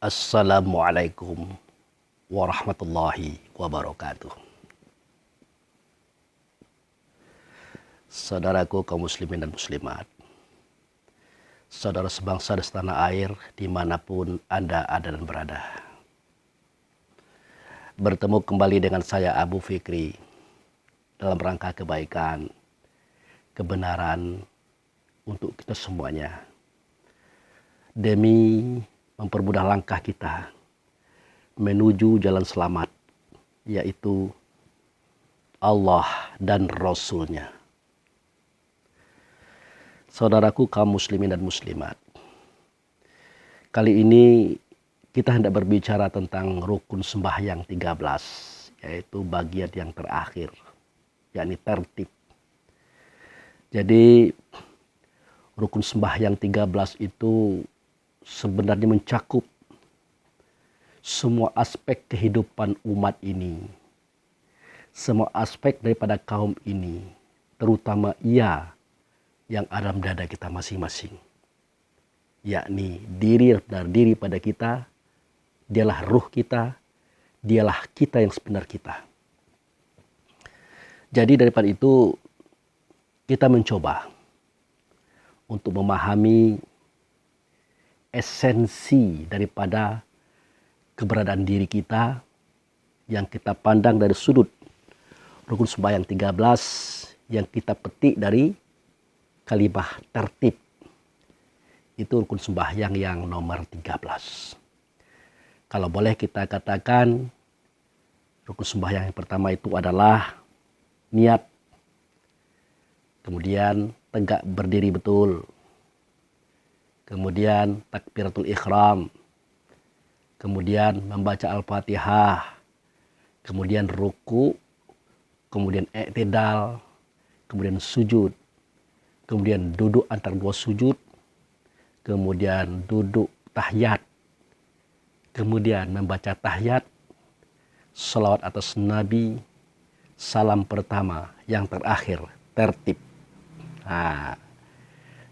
Assalamualaikum warahmatullahi wabarakatuh. Saudaraku kaum muslimin dan muslimat, saudara sebangsa dan setanah air dimanapun Anda ada dan berada. Bertemu kembali dengan saya Abu Fikri dalam rangka kebaikan, kebenaran untuk kita semuanya. Demi mempermudah langkah kita menuju jalan selamat, yaitu Allah dan Rasul-Nya. Saudaraku kaum muslimin dan muslimat, kali ini kita hendak berbicara tentang rukun sembahyang 13, yaitu bagian yang terakhir, yakni tertib. Jadi rukun sembahyang 13 itu sebenarnya mencakup semua aspek kehidupan umat ini, semua aspek daripada kaum ini, terutama ia yang ada dalam dada kita masing-masing, yakni diri pada kita, dialah ruh kita, dialah kita yang sebenar kita. Jadi daripada itu kita mencoba untuk memahami esensi daripada keberadaan diri kita yang kita pandang dari sudut rukun sembahyang 13 yang kita petik dari kalimah tertib. Itu rukun sembahyang yang nomor 13. Kalau boleh kita katakan rukun sembahyang yang pertama itu adalah niat. Kemudian tegak berdiri betul. Kemudian takbiratul ihram, kemudian membaca Al-Fatihah, kemudian ruku, kemudian i'tidal, kemudian sujud, kemudian duduk antara dua sujud, kemudian duduk tahiyat, kemudian membaca tahiyat, salawat atas Nabi, salam pertama, yang terakhir tertib.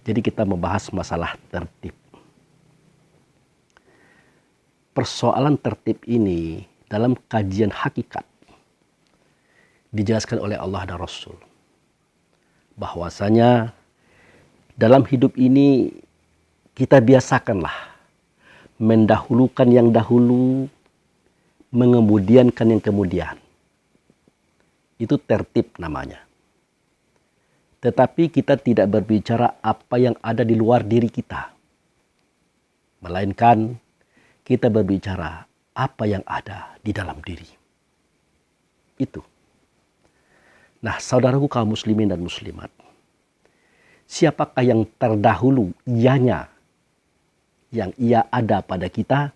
Jadi kita membahas masalah tertib. Persoalan tertib ini dalam kajian hakikat dijelaskan oleh Allah dan Rasul. Bahwasanya dalam hidup ini kita biasakanlah mendahulukan yang dahulu, mengemudiankan yang kemudian. Itu tertib namanya. Tetapi kita tidak berbicara apa yang ada di luar diri kita. Melainkan kita berbicara apa yang ada di dalam diri. Itu. Nah, saudaraku kaum muslimin dan muslimat, siapakah yang terdahulu ianya, yang ia ada pada kita?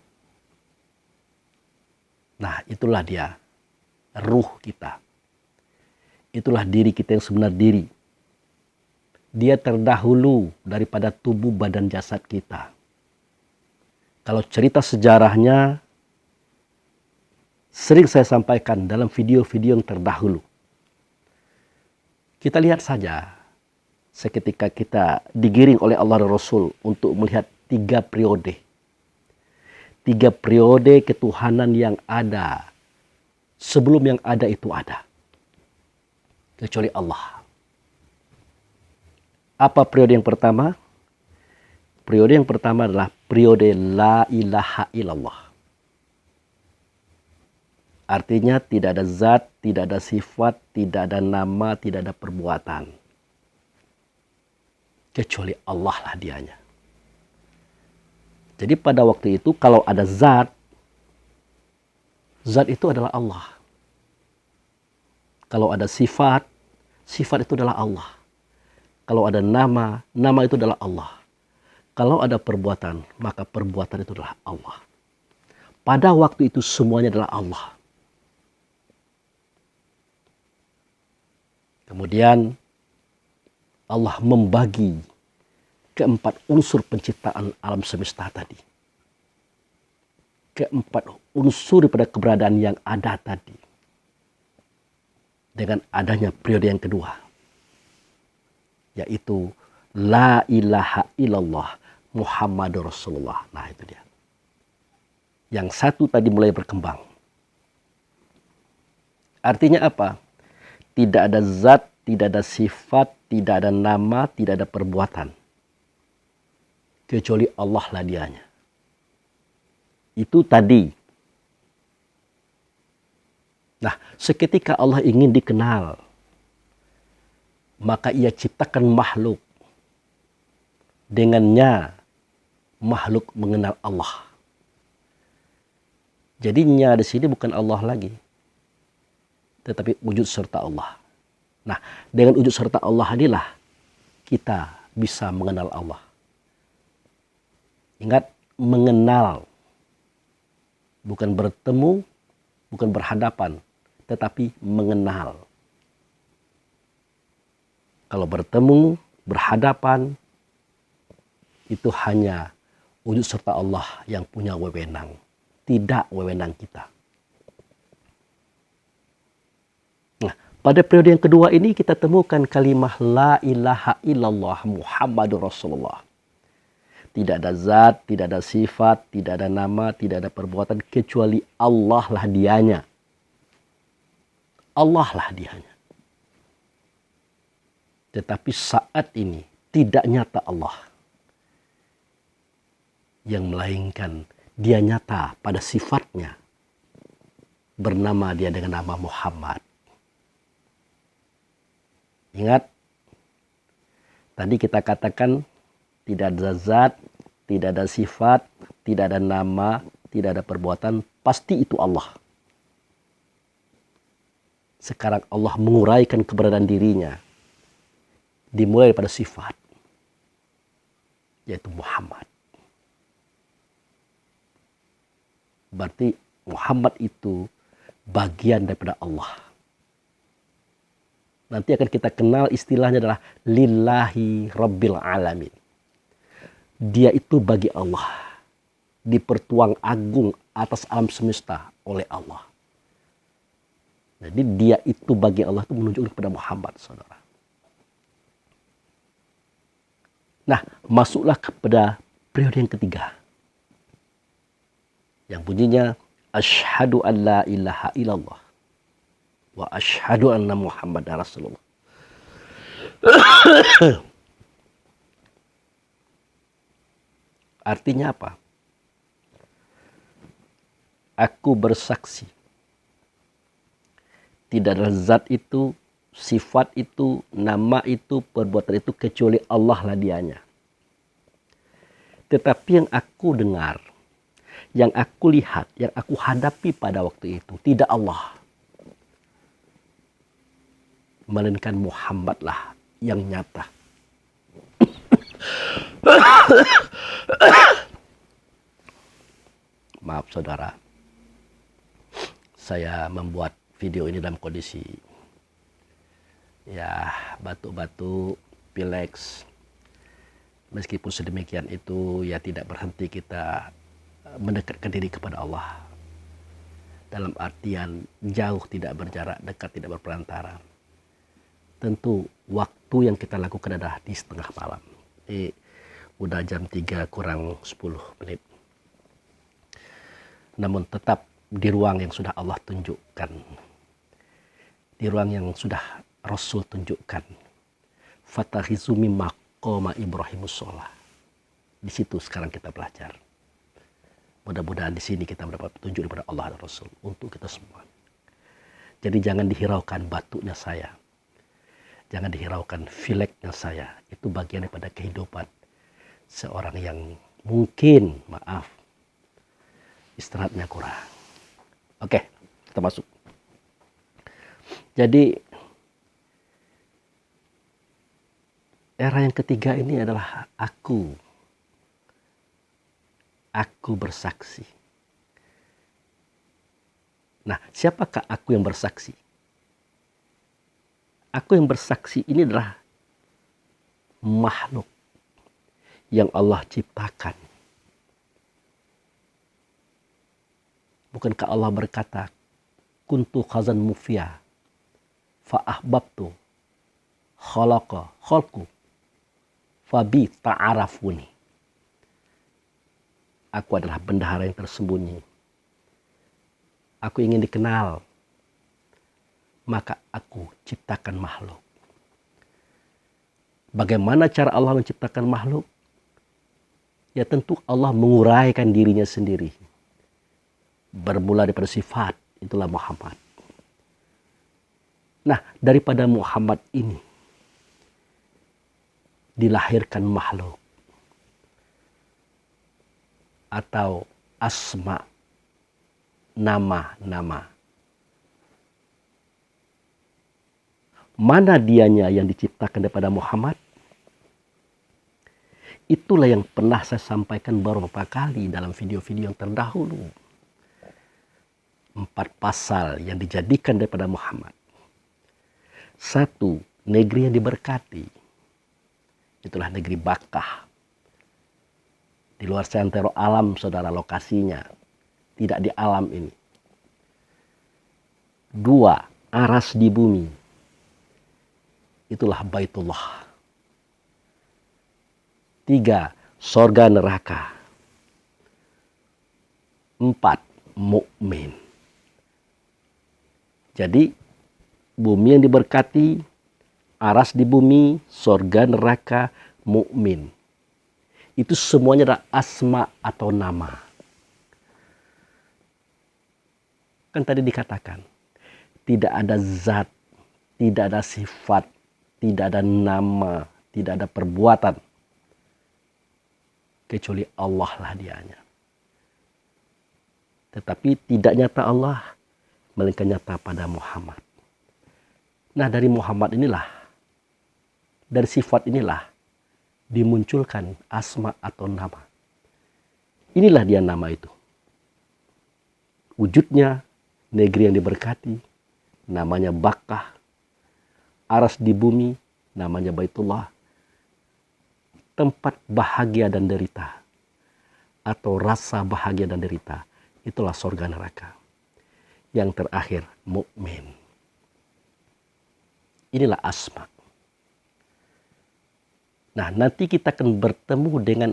Nah, itulah dia, ruh kita. Itulah diri kita yang sebenar diri. Dia terdahulu daripada tubuh badan jasad kita. Kalau cerita sejarahnya sering saya sampaikan dalam video-video yang terdahulu. Kita lihat saja seketika kita digiring oleh Allah dan Rasul untuk melihat 3 periode. 3 periode ketuhanan yang ada sebelum yang ada itu ada. Kecuali Allah. Apa periode yang pertama? Periode yang pertama adalah periode la ilaha illallah. Artinya tidak ada zat, tidak ada sifat, tidak ada nama, tidak ada perbuatan. Kecuali Allah lah dianya. Jadi pada waktu itu kalau ada zat, zat itu adalah Allah. Kalau ada sifat, sifat itu adalah Allah. Kalau ada nama, nama itu adalah Allah. Kalau ada perbuatan, maka perbuatan itu adalah Allah. Pada waktu itu semuanya adalah Allah. Kemudian Allah membagi keempat unsur penciptaan alam semesta tadi. Keempat unsur pada keberadaan yang ada tadi. Dengan adanya periode yang kedua, yaitu la ilaha illallah Muhammadur Rasulullah. Nah itu dia. Yang satu tadi mulai berkembang. Artinya apa? Tidak ada zat, tidak ada sifat, tidak ada nama, tidak ada perbuatan. Kecuali Allah lah dianya. Itu tadi. Nah, seketika Allah ingin dikenal, maka ia ciptakan makhluk. Dengannya, makhluk mengenal Allah. Jadinya di sini bukan Allah lagi, tetapi wujud serta Allah. Nah, dengan wujud serta Allah inilah kita bisa mengenal Allah. Ingat, mengenal. Bukan bertemu, bukan berhadapan, tetapi mengenal. Kalau bertemu, berhadapan, itu hanya wujud serta Allah yang punya wewenang. Tidak wewenang kita. Nah, pada periode yang kedua ini kita temukan kalimah la ilaha illallah Muhammadur Rasulullah. Tidak ada zat, tidak ada sifat, tidak ada nama, tidak ada perbuatan kecuali Allah lah dianya. Allah lah dianya. Tetapi saat ini tidak nyata Allah. Yang melainkan dia nyata pada sifatnya. Bernama dia dengan nama Muhammad. Ingat, tadi kita katakan tidak ada zat, tidak ada sifat, tidak ada nama, tidak ada perbuatan, pasti itu Allah. Sekarang Allah menguraikan keberadaan dirinya. Dimulai pada sifat, yaitu Muhammad. Berarti Muhammad itu bagian daripada Allah. Nanti akan kita kenal istilahnya adalah lillahi rabbil alamin. Dia itu bagi Allah. Dipertuang agung atas alam semesta oleh Allah. Jadi dia itu bagi Allah itu menunjukkan kepada Muhammad, saudara. Nah, masuklah kepada periode yang ketiga. Yang bunyinya asyhadu an la ilaha illallah wa asyhadu anna Muhammadar Rasulullah. Artinya apa? Aku bersaksi tidak ada zat itu, sifat itu, nama itu, perbuatan itu kecuali Allah lah dianya. Tetapi yang aku dengar, yang aku lihat, yang aku hadapi pada waktu itu tidak Allah. Melainkan Muhammad lah yang nyata. Maaf saudara, saya membuat video ini dalam kondisi ya batuk-batuk, pilek. Meskipun sedemikian itu ya tidak berhenti kita mendekatkan diri kepada Allah. Dalam artian jauh tidak berjarak, dekat tidak berperantara. Tentu waktu yang kita lakukan adalah di setengah malam. Udah jam 3 kurang 10 menit. Namun tetap di ruang yang sudah Allah tunjukkan. Di ruang yang sudah Rasul tunjukkan. Fatahizu min maqama Ibrahimus sholah. Di situ sekarang kita belajar. Mudah-mudahan di sini kita mendapat petunjuk daripada Allah dan Rasul untuk kita semua. Jadi jangan dihiraukan batuknya saya. Jangan dihiraukan fileknya saya. Itu bagian daripada kehidupan seorang yang mungkin, maaf, istirahatnya kurang. Oke, kita masuk. Jadi era yang ketiga ini adalah aku bersaksi. Nah, siapakah aku yang bersaksi? Aku yang bersaksi ini adalah makhluk yang Allah ciptakan. Bukankah Allah berkata, kuntu khazan mufia fa'ahbabtu khalaqa khalqu fabi ta'arafuni. Aku adalah bendahara yang tersembunyi Aku ingin dikenal. Maka aku ciptakan makhluk. Bagaimana cara Allah menciptakan makhluk? Ya tentu Allah menguraikan dirinya sendiri. Bermula daripada sifat, itulah Muhammad. Nah, daripada Muhammad ini dilahirkan makhluk atau asma, nama-nama. Mana dianya yang diciptakan daripada Muhammad? Itulah yang pernah saya sampaikan beberapa kali dalam video-video yang terdahulu. 4 pasal yang dijadikan daripada Muhammad. 1, negeri yang diberkati. Itulah negeri Bakkah. Di luar seantero alam, saudara, lokasinya. Tidak di alam ini. 2, aras di bumi. Itulah Baitullah. 3, sorga neraka. 4, mukmin. Jadi bumi yang diberkati, aras di bumi, sorga neraka, mukmin. Itu semuanya adalah asma atau nama. Kan tadi dikatakan, tidak ada zat, tidak ada sifat, tidak ada nama, tidak ada perbuatan. Kecuali Allah lah dianya. Tetapi tidak nyata Allah, melainkan nyata pada Muhammad. Nah, dari Muhammad inilah, dari sifat inilah, dimunculkan asma atau nama. Inilah dia nama itu. Wujudnya negeri yang diberkati, namanya Bakkah. Aras di bumi, namanya Baitullah. Tempat bahagia dan derita, atau rasa bahagia dan derita, itulah surga neraka. Yang terakhir, mukmin. Inilah asma. Nah, nanti kita akan bertemu dengan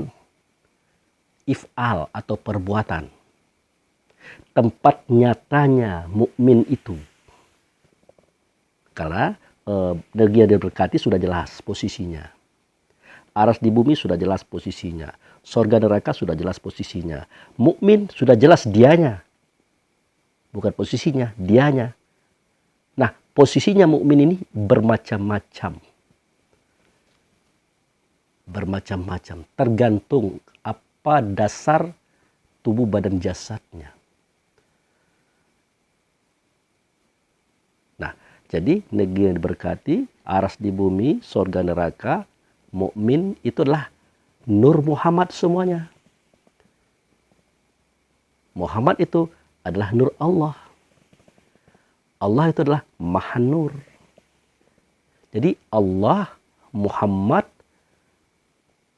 if'al atau perbuatan. Tempat nyatanya mukmin itu. Karena negeri yang diberkati sudah jelas posisinya. Aras di bumi sudah jelas posisinya. Surga neraka sudah jelas posisinya. Mukmin sudah jelas dianya. Bukan posisinya, dianya. Nah, posisinya mukmin ini bermacam-macam. Bermacam-macam. Tergantung apa dasar tubuh badan jasadnya. Nah, jadi negeri yang diberkati, aras di bumi, surga neraka, mukmin itu adalah nur Muhammad semuanya. Muhammad itu adalah nur Allah. Allah itu adalah Maha Nur. Jadi Allah, Muhammad,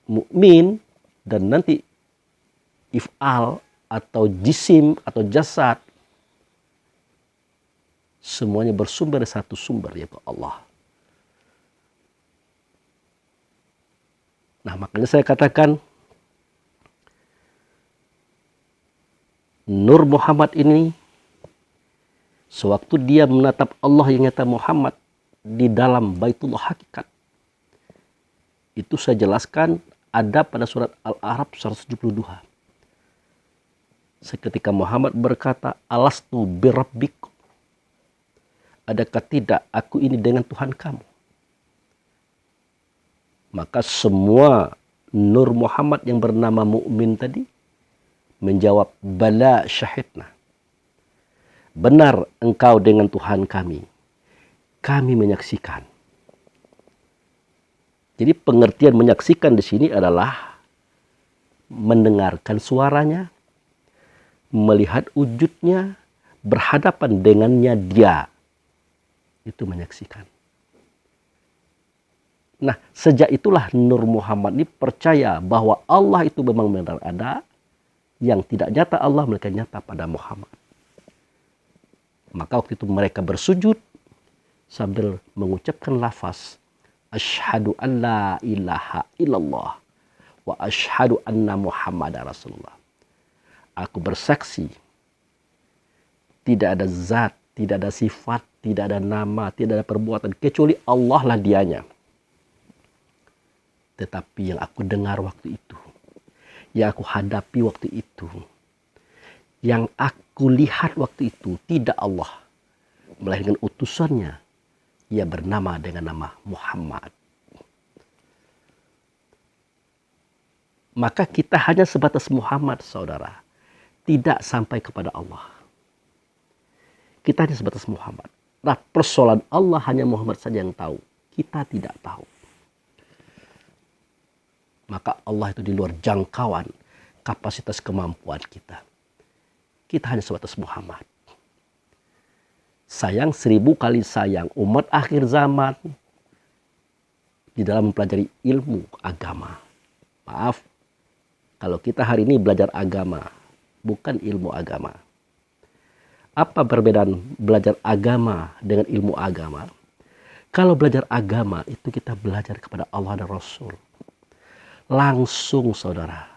mukmin, dan nanti if'al atau jisim atau jasad, semuanya bersumber dari satu sumber, yaitu Allah. Nah, makanya saya katakan Nur Muhammad ini, sewaktu dia menatap Allah yang nyata Muhammad di dalam Baitullah hakikat, itu saya jelaskan ada pada surat Al-A'raf 172. Seketika Muhammad berkata, alastu birabbikum. Adakah tidak aku ini dengan Tuhan kamu? Maka semua Nur Muhammad yang bernama mukmin tadi menjawab, bala syahidna. Benar engkau dengan Tuhan kami. Kami menyaksikan. Jadi pengertian menyaksikan di sini adalah mendengarkan suaranya, melihat wujudnya, berhadapan dengannya dia. Itu menyaksikan. Nah, sejak itulah Nur Muhammad ini percaya bahwa Allah itu memang benar ada, yang tidak nyata Allah, mereka nyata pada Muhammad. Maka waktu itu mereka bersujud sambil mengucapkan lafaz asyhadu an la ilaha illallah wa asyhadu anna Muhammad Rasulullah. Aku bersaksi Tidak ada zat, tidak ada sifat, tidak ada nama, tidak ada perbuatan, kecuali Allah lah dianya. Tetapi yang aku dengar waktu itu, yang aku hadapi waktu itu, yang aku lihat waktu itu tidak Allah, melainkan utusannya. Ia bernama dengan nama Muhammad. Maka kita hanya sebatas Muhammad, saudara. Tidak sampai kepada Allah. Kita hanya sebatas Muhammad. Nah, persoalan Allah hanya Muhammad saja yang tahu. Kita tidak tahu. Maka Allah itu di luar jangkauan kapasitas kemampuan kita. Kita hanya sebatas Muhammad. Sayang 1000 kali sayang umat akhir zaman di dalam mempelajari ilmu agama. Maaf, kalau kita hari ini belajar agama, bukan ilmu agama. Apa perbedaan belajar agama dengan ilmu agama? Kalau belajar agama itu kita belajar kepada Allah dan Rasul. Langsung, saudara.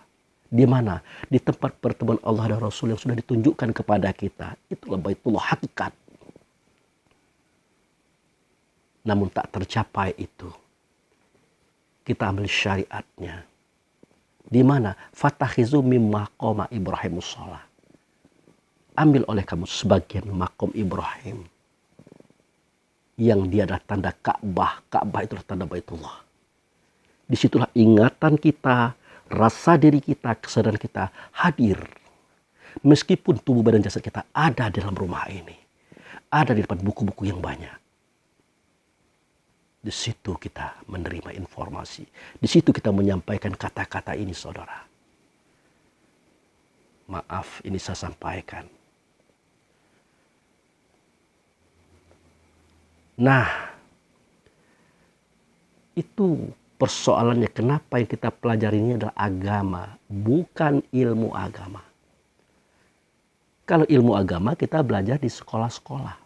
Di mana? Di tempat pertemuan Allah dan Rasul yang sudah ditunjukkan kepada kita. Itulah Baitullah hakikat. Namun tak tercapai itu. Kita ambil syariatnya. Di mana? Fatakhizu mim maqama Ibrahim shalah. Ambil oleh kamu sebagian makom Ibrahim. Yang dia adalah tanda Ka'bah. Ka'bah itulah tanda Baitullah. Disitulah ingatan kita, rasa diri kita, kesadaran kita hadir. Meskipun tubuh badan jasad kita ada di dalam rumah ini. Ada di depan buku-buku yang banyak. Di situ kita menerima informasi. Di situ kita menyampaikan kata-kata ini, saudara. Maaf, ini saya sampaikan. Nah, itu persoalannya kenapa yang kita pelajari ini adalah agama, bukan ilmu agama. Kalau ilmu agama kita belajar di sekolah-sekolah,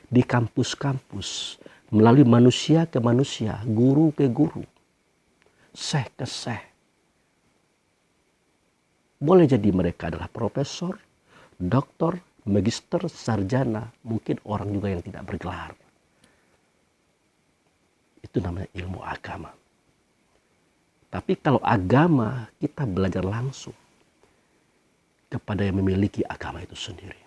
di kampus-kampus, melalui manusia ke manusia, guru ke guru, syekh ke syekh. Boleh jadi mereka adalah profesor, doktor, magister, sarjana, mungkin orang juga yang tidak bergelar. Itu namanya ilmu agama. Tapi kalau agama, kita belajar langsung kepada yang memiliki agama itu sendiri.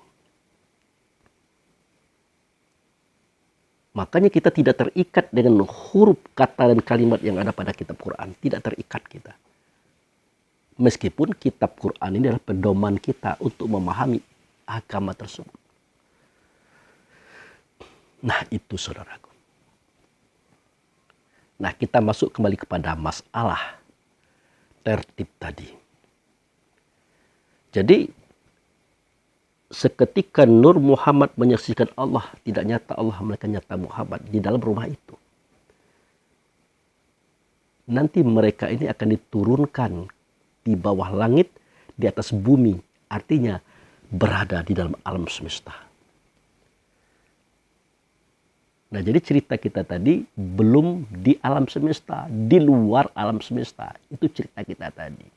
Makanya kita tidak terikat dengan huruf, kata, dan kalimat yang ada pada kitab Quran. Tidak terikat kita. Meskipun kitab Quran ini adalah pedoman kita untuk memahami agama tersebut. Nah itu saudaraku. Nah kita masuk kembali kepada masalah tertib tadi. Jadi seketika Nur Muhammad menyaksikan Allah, tidak nyata Allah, melainkan nyata Muhammad di dalam rumah itu. Nanti mereka ini akan diturunkan di bawah langit, di atas bumi. Artinya berada di dalam alam semesta. Nah jadi cerita kita tadi belum di alam semesta, di luar alam semesta. Itu cerita kita tadi.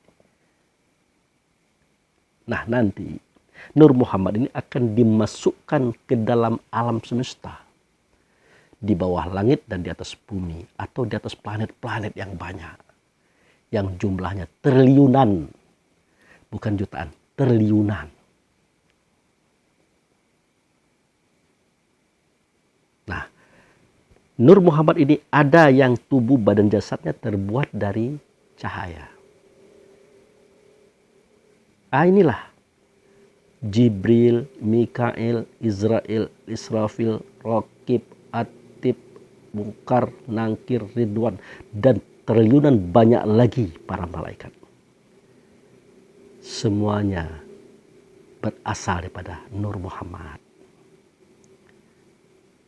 Nah nanti Nur Muhammad ini akan dimasukkan ke dalam alam semesta. Di bawah langit dan di atas bumi. Atau di atas planet-planet yang banyak. Yang jumlahnya triliunan. Bukan jutaan, triliunan. Nah, Nur Muhammad ini ada yang tubuh badan jasadnya terbuat dari cahaya. Inilah Jibril, Mikail, Israel, Israfil, Raqib, Atib, Munkar, Nangkir, Ridwan, dan triliunan banyak lagi para malaikat. Semuanya berasal daripada Nur Muhammad.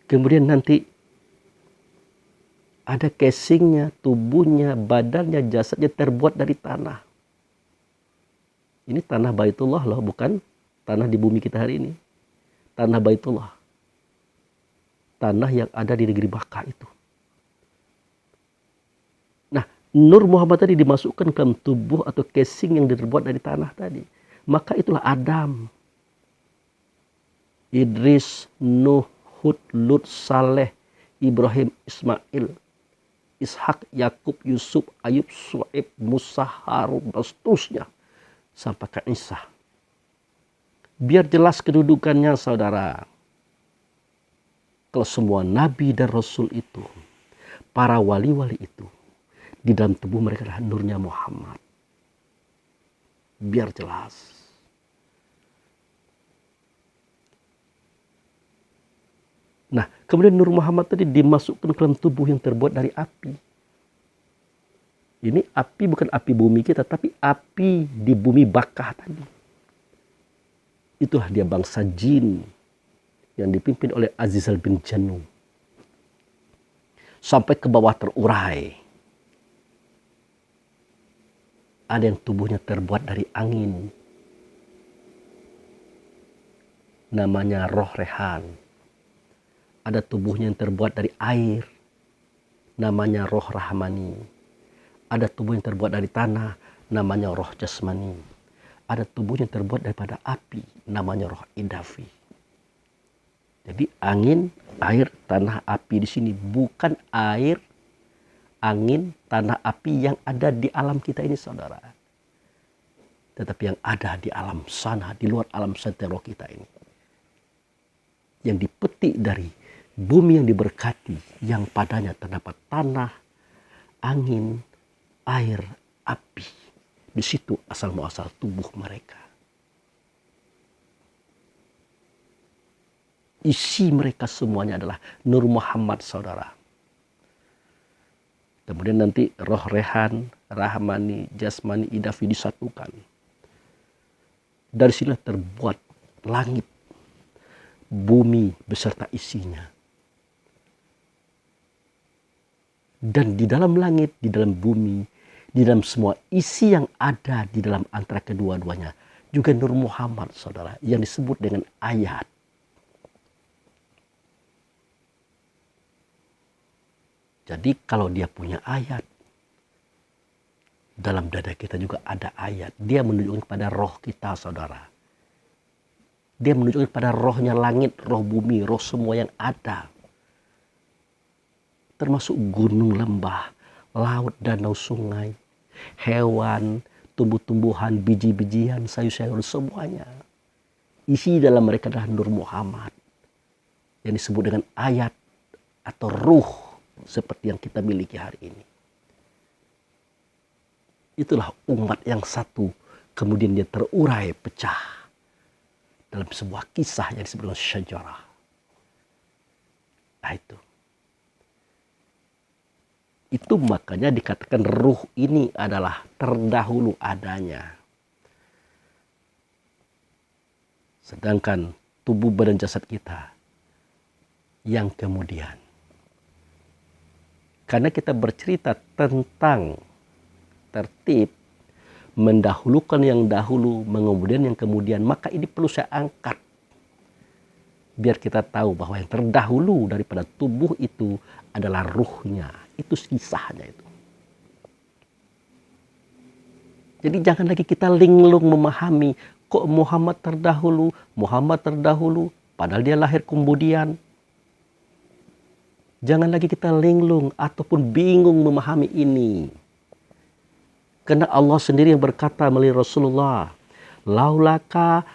Kemudian nanti ada casingnya, tubuhnya, badannya, jasadnya terbuat dari tanah. Ini tanah Baitullah loh, bukan tanah di bumi kita hari ini. Tanah Baitullah. Tanah yang ada di negeri Makkah itu. Nah, Nur Muhammad tadi dimasukkan ke dalam tubuh atau casing yang terbuat dari tanah tadi. Maka itulah Adam. Idris, Nuh, Hud, Lut, Saleh, Ibrahim, Ismail, Ishak, Yakub, Yusuf, Ayub, Su'aib, Musa, Harun, dan seterusnya. Sampai ke Isa. Biar jelas kedudukannya, saudara. Kalau semua nabi dan rasul itu, para wali-wali itu, di dalam tubuh mereka adalah nurnya Muhammad. Biar jelas. Nah, kemudian Nur Muhammad tadi dimasukkan ke dalam tubuh yang terbuat dari api. Ini api bukan api bumi kita, tapi api di bumi Bakkah tadi. Itulah dia bangsa jin yang dipimpin oleh Azizal bin Janu. Sampai ke bawah terurai. Ada yang tubuhnya terbuat dari angin. Namanya roh rehan. Ada tubuhnya yang terbuat dari air. Namanya roh rahmani. Ada tubuh yang terbuat dari tanah. Namanya roh jasmani. Ada tubuh yang terbuat daripada api. Namanya roh idafi. Jadi angin, air, tanah, api di sini bukan air, angin, tanah, api yang ada di alam kita ini, saudara. Tetapi yang ada di alam sana, di luar alam santero kita ini. Yang dipetik dari bumi yang diberkati, yang padanya terdapat tanah, angin, air, api. Di situ asal muasal tubuh mereka. Isi mereka semuanya adalah Nur Muhammad, saudara. Kemudian nanti roh rehan, rahmani, jasmani, idafi disatukan. Dari sini terbuat langit, bumi beserta isinya. Dan di dalam langit, di dalam bumi, di dalam semua isi yang ada di dalam antara kedua-duanya. Juga Nur Muhammad, saudara, yang disebut dengan ayat. Jadi kalau dia punya ayat, dalam dada kita juga ada ayat. Dia menunjukkan kepada roh kita, saudara. Dia menunjukkan kepada rohnya langit, roh bumi, roh semua yang ada. Termasuk gunung, lembah, laut, danau, sungai, hewan, tumbuh-tumbuhan, biji-bijian, sayur-sayur, semuanya. Isi dalam mereka adalah Nur Muhammad. Yang disebut dengan ayat atau ruh seperti yang kita miliki hari ini. Itulah umat yang satu, kemudian dia terurai, pecah dalam sebuah kisah yang disebut dengan syajarah. Nah itu makanya dikatakan ruh ini adalah terdahulu adanya. Sedangkan tubuh badan jasad kita yang kemudian. Karena kita bercerita tentang tertib, mendahulukan yang dahulu, mengemudian yang kemudian, maka ini perlu saya angkat. Biar kita tahu bahwa yang terdahulu daripada tubuh itu adalah ruhnya. Itu kisahnya itu. Jadi jangan lagi kita linglung memahami kok Muhammad terdahulu, padahal dia lahir kemudian. Jangan lagi kita linglung ataupun bingung memahami ini. Karena Allah sendiri yang berkata melalui Rasulullah, laulaka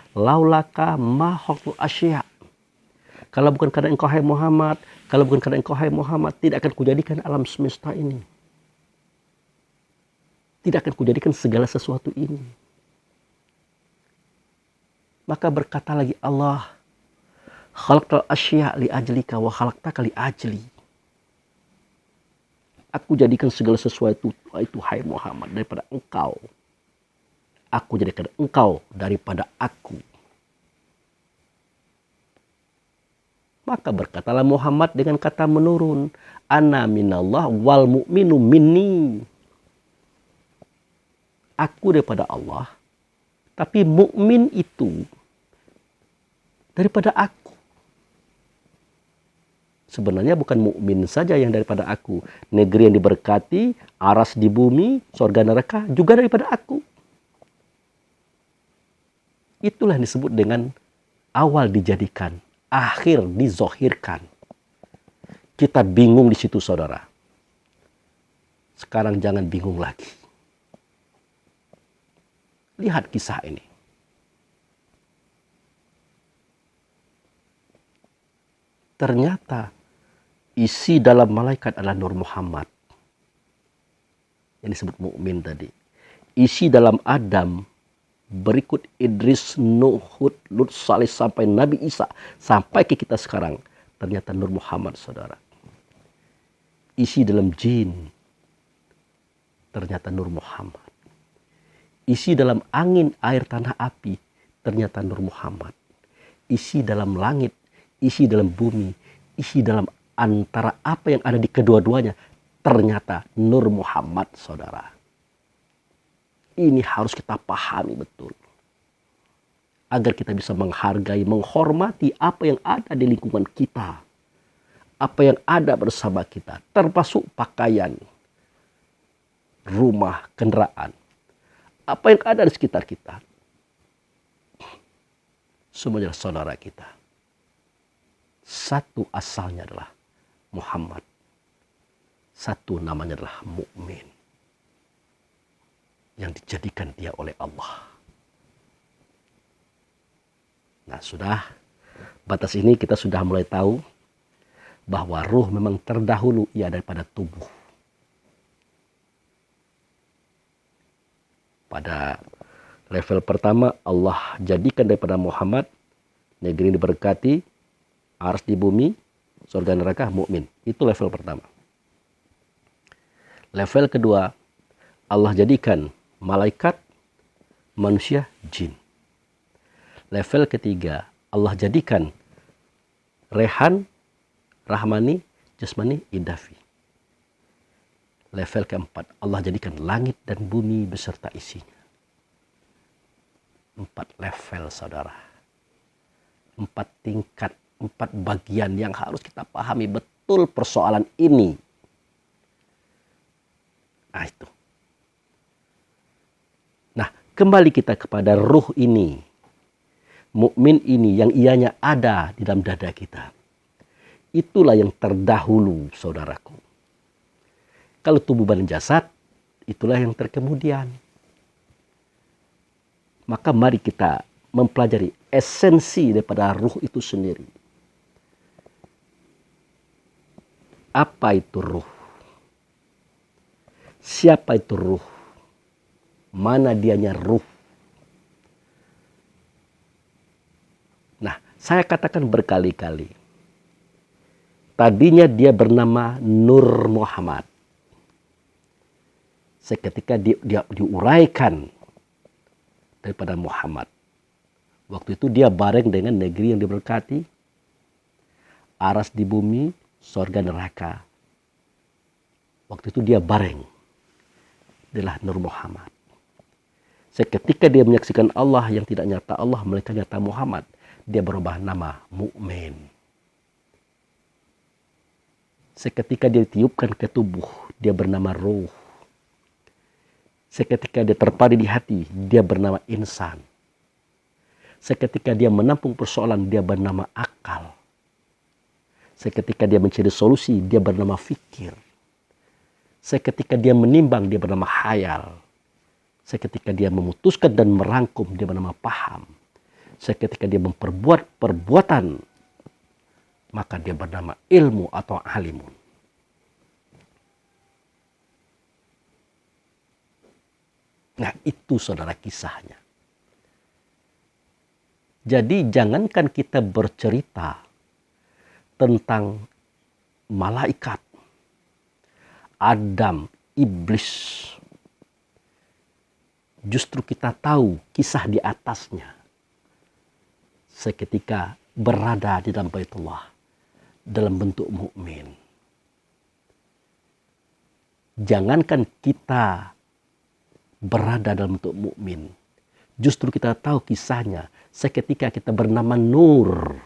ma haqul asya. Kalau bukan karena engkau hai Muhammad, tidak akan kujadikan alam semesta ini. Tidak akan kujadikan segala sesuatu ini. Maka berkata lagi Allah, khalaqal asya li ajlika wa khalaqtaka li ajli. Aku jadikan segala sesuatu itu hai Muhammad daripada engkau. Aku jadikan engkau daripada aku. Maka berkatalah Muhammad dengan kata menurun. Ana minallah wal mu'minu minni. Aku daripada Allah. Tapi mukmin itu daripada aku. Sebenarnya bukan mukmin saja yang daripada aku. Negeri yang diberkati, aras di bumi, surga neraka juga daripada aku. Itulah yang disebut dengan awal dijadikan akhir dizohirkan. Kita bingung di situ, saudara. Sekarang jangan bingung lagi. Lihat kisah ini. Ternyata isi dalam malaikat adalah Nur Muhammad. Yang disebut mukmin tadi. Isi dalam Adam, berikut Idris, Nuh, Hud, Lut, Saleh sampai Nabi Isa, sampai ke kita sekarang. Ternyata Nur Muhammad, saudara. Isi dalam jin, ternyata Nur Muhammad. Isi dalam angin, air, tanah, api, ternyata Nur Muhammad. Isi dalam langit, isi dalam bumi, isi dalam antara apa yang ada di kedua-duanya, ternyata Nur Muhammad, saudara. Ini harus kita pahami betul. Agar kita bisa menghargai, menghormati apa yang ada di lingkungan kita. Apa yang ada bersama kita, termasuk pakaian, rumah, kendaraan. Apa yang ada di sekitar kita. Semuanya adalah saudara kita. Satu asalnya adalah Muhammad. Satu namanya adalah mukmin. Yang dijadikan dia oleh Allah. Nah, sudah batas ini kita sudah mulai tahu bahwa ruh memang terdahulu ia daripada tubuh. Pada level pertama Allah jadikan daripada Muhammad negeri ini diberkati, arsy di bumi, surga neraka, mukmin. Itu level pertama. Level kedua Allah jadikan malaikat, manusia, jin. Level ketiga Allah jadikan rehan, rahmani, jasmani, idafi. Level keempat, Allah jadikan langit dan bumi beserta isinya. 4 level, saudara. 4 tingkat, 4 bagian yang harus kita pahami betul persoalan ini. Nah, itu. Nah, kembali kita kepada ruh ini. Mukmin ini yang ianya ada di dalam dada kita. Itulah yang terdahulu, saudaraku. Kalau tubuh badan jasad, itulah yang terkemudian. Maka mari kita mempelajari esensi daripada ruh itu sendiri. Apa itu ruh? Siapa itu ruh? Mana dianya ruh? Nah, saya katakan berkali-kali. Tadinya dia bernama Nur Muhammad. Seketika dia diuraikan daripada Muhammad. Waktu itu dia bareng dengan negeri yang diberkati, aras di bumi, surga neraka. Waktu itu dia bareng. Adalah Nur Muhammad. Seketika dia menyaksikan Allah yang tidak nyata Allah, melainkan nyata Muhammad, dia berubah nama mukmin. Seketika dia ditiupkan ke tubuh, dia bernama ruh. Seketika dia terpadu di hati, dia bernama insan. Seketika dia menampung persoalan, dia bernama akal. Seketika dia mencari solusi, dia bernama fikir. Seketika dia menimbang, dia bernama khayal. Seketika dia memutuskan dan merangkum, dia bernama paham. Seketika dia memperbuat perbuatan, maka dia bernama ilmu atau alimun. Nah, itu saudara kisahnya. Jadi jangankan kita bercerita tentang malaikat, Adam, iblis. Justru kita tahu kisah di atasnya. Seketika berada di dalam Baitullah dalam bentuk mukmin. Jangankan kita berada dalam bentuk mukmin, justru kita tahu kisahnya. Seketika kita bernama Nur,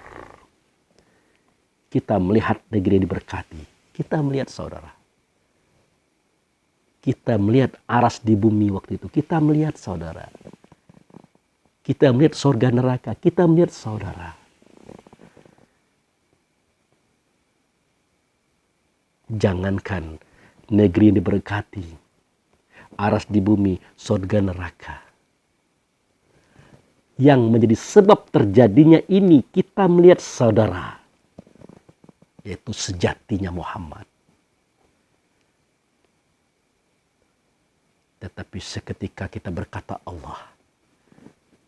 kita melihat negeri yang diberkati. Kita melihat saudara. Kita melihat aras di bumi waktu itu. Kita melihat saudara. Kita melihat surga neraka. Kita melihat saudara. Jangankan negeri yang diberkati, aras di bumi, surga neraka. Yang menjadi sebab terjadinya ini kita melihat saudara, yaitu sejatinya Muhammad. Tetapi seketika kita berkata Allah,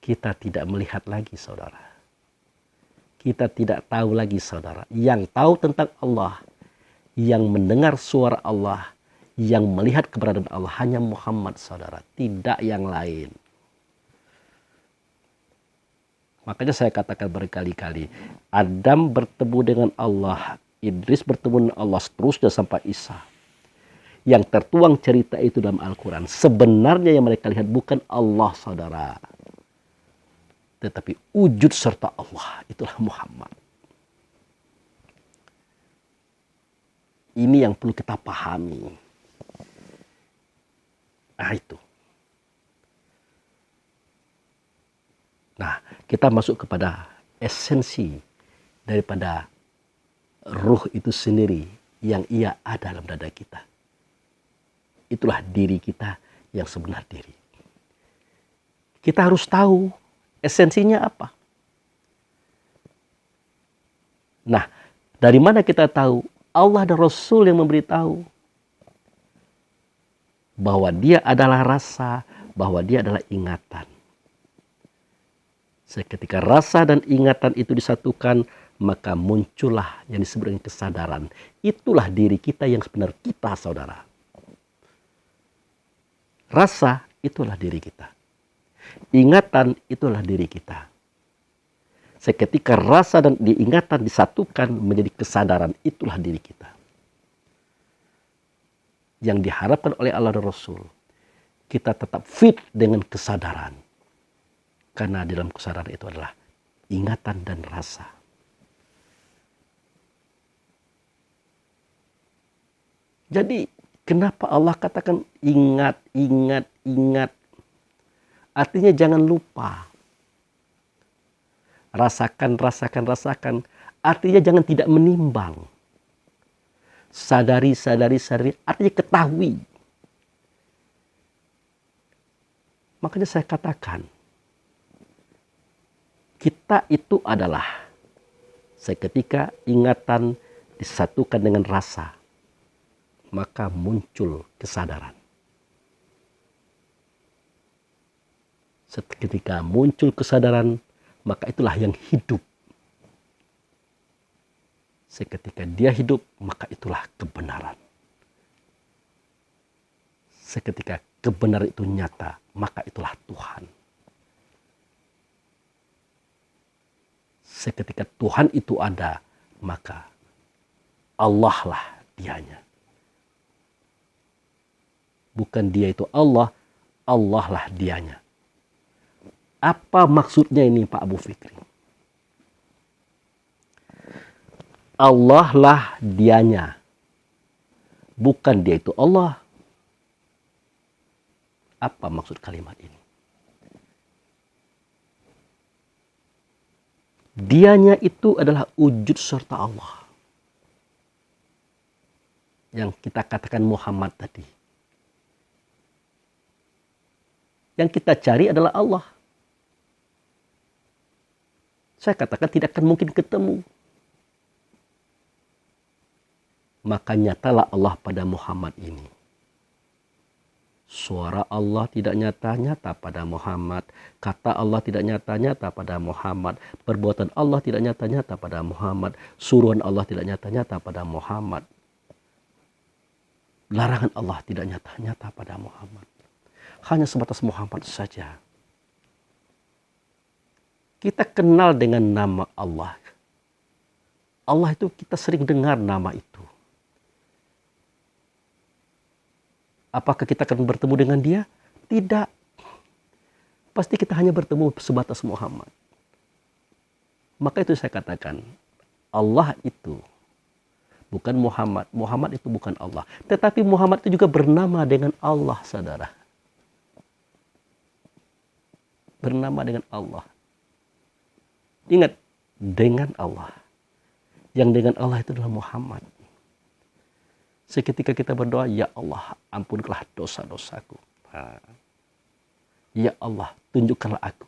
kita tidak melihat lagi saudara. Kita tidak tahu lagi saudara. Yang tahu tentang Allah, yang mendengar suara Allah, yang melihat keberadaan Allah hanya Muhammad saudara, tidak yang lain. Makanya saya katakan berkali-kali, Adam bertemu dengan Allah, Idris bertemu dengan Allah, seterusnya sampai Isa. Yang tertuang cerita itu dalam Al-Quran. Sebenarnya yang mereka lihat bukan Allah saudara, tetapi wujud serta Allah, itulah Muhammad. Ini yang perlu kita pahami. Nah itu. Nah, kita masuk kepada esensi daripada ruh itu sendiri yang ia ada dalam dada kita. Itulah diri kita yang sebenar diri. Kita harus tahu esensinya apa. Nah, dari mana kita tahu? Allah dan Rasul yang memberitahu bahwa dia adalah rasa, bahwa dia adalah ingatan. Seketika rasa dan ingatan itu disatukan, maka muncullah yang disebut dengan kesadaran. Itulah diri kita yang sebenar kita, saudara. Rasa itulah diri kita. Ingatan itulah diri kita. Seketika rasa dan diingatan disatukan menjadi kesadaran, itulah diri kita. Yang diharapkan oleh Allah dan Rasul, kita tetap fit dengan kesadaran. Karena di dalam kesadaran itu adalah ingatan dan rasa. Jadi kenapa Allah katakan ingat, ingat, ingat? Artinya jangan lupa. Rasakan, rasakan, rasakan. Artinya jangan tidak menimbang. Sadari, sadari, sadari. Artinya ketahui. Makanya saya katakan, kita itu adalah seketika ingatan disatukan dengan rasa, maka muncul kesadaran. Seketika muncul kesadaran, maka itulah yang hidup. Seketika dia hidup, maka itulah kebenaran. Seketika kebenaran itu nyata, maka itulah Tuhan. Seketika Tuhan itu ada, maka Allah lah dianya. Bukan dia itu Allah, Allah lah dianya. Apa maksudnya ini Pak Abu Fikri? Allah lah dianya. Bukan dia itu Allah. Apa maksud kalimat ini? Dianya itu adalah wujud serta Allah. Yang kita katakan Muhammad tadi. Yang kita cari adalah Allah. Saya katakan tidak akan mungkin ketemu. Maka nyatalah Allah pada Muhammad ini. Suara Allah tidak nyata-nyata pada Muhammad. Kata Allah tidak nyata-nyata pada Muhammad. Perbuatan Allah tidak nyata-nyata pada Muhammad. Suruhan Allah tidak nyata-nyata pada Muhammad. Larangan Allah tidak nyata-nyata pada Muhammad. Hanya sebatas Muhammad saja. Kita kenal dengan nama Allah. Allah itu kita sering dengar nama itu. Apakah kita akan bertemu dengan dia? Tidak. Pasti kita hanya bertemu sebatas Muhammad. Maka itu saya katakan, Allah itu bukan Muhammad. Muhammad itu bukan Allah. Tetapi Muhammad itu juga bernama dengan Allah, saudara. Bernama dengan Allah. Ingat, dengan Allah. Yang dengan Allah itu adalah Muhammad. Seketika kita berdoa, ya Allah, ampunkanlah dosa-dosaku. Ya Allah, tunjukkanlah aku.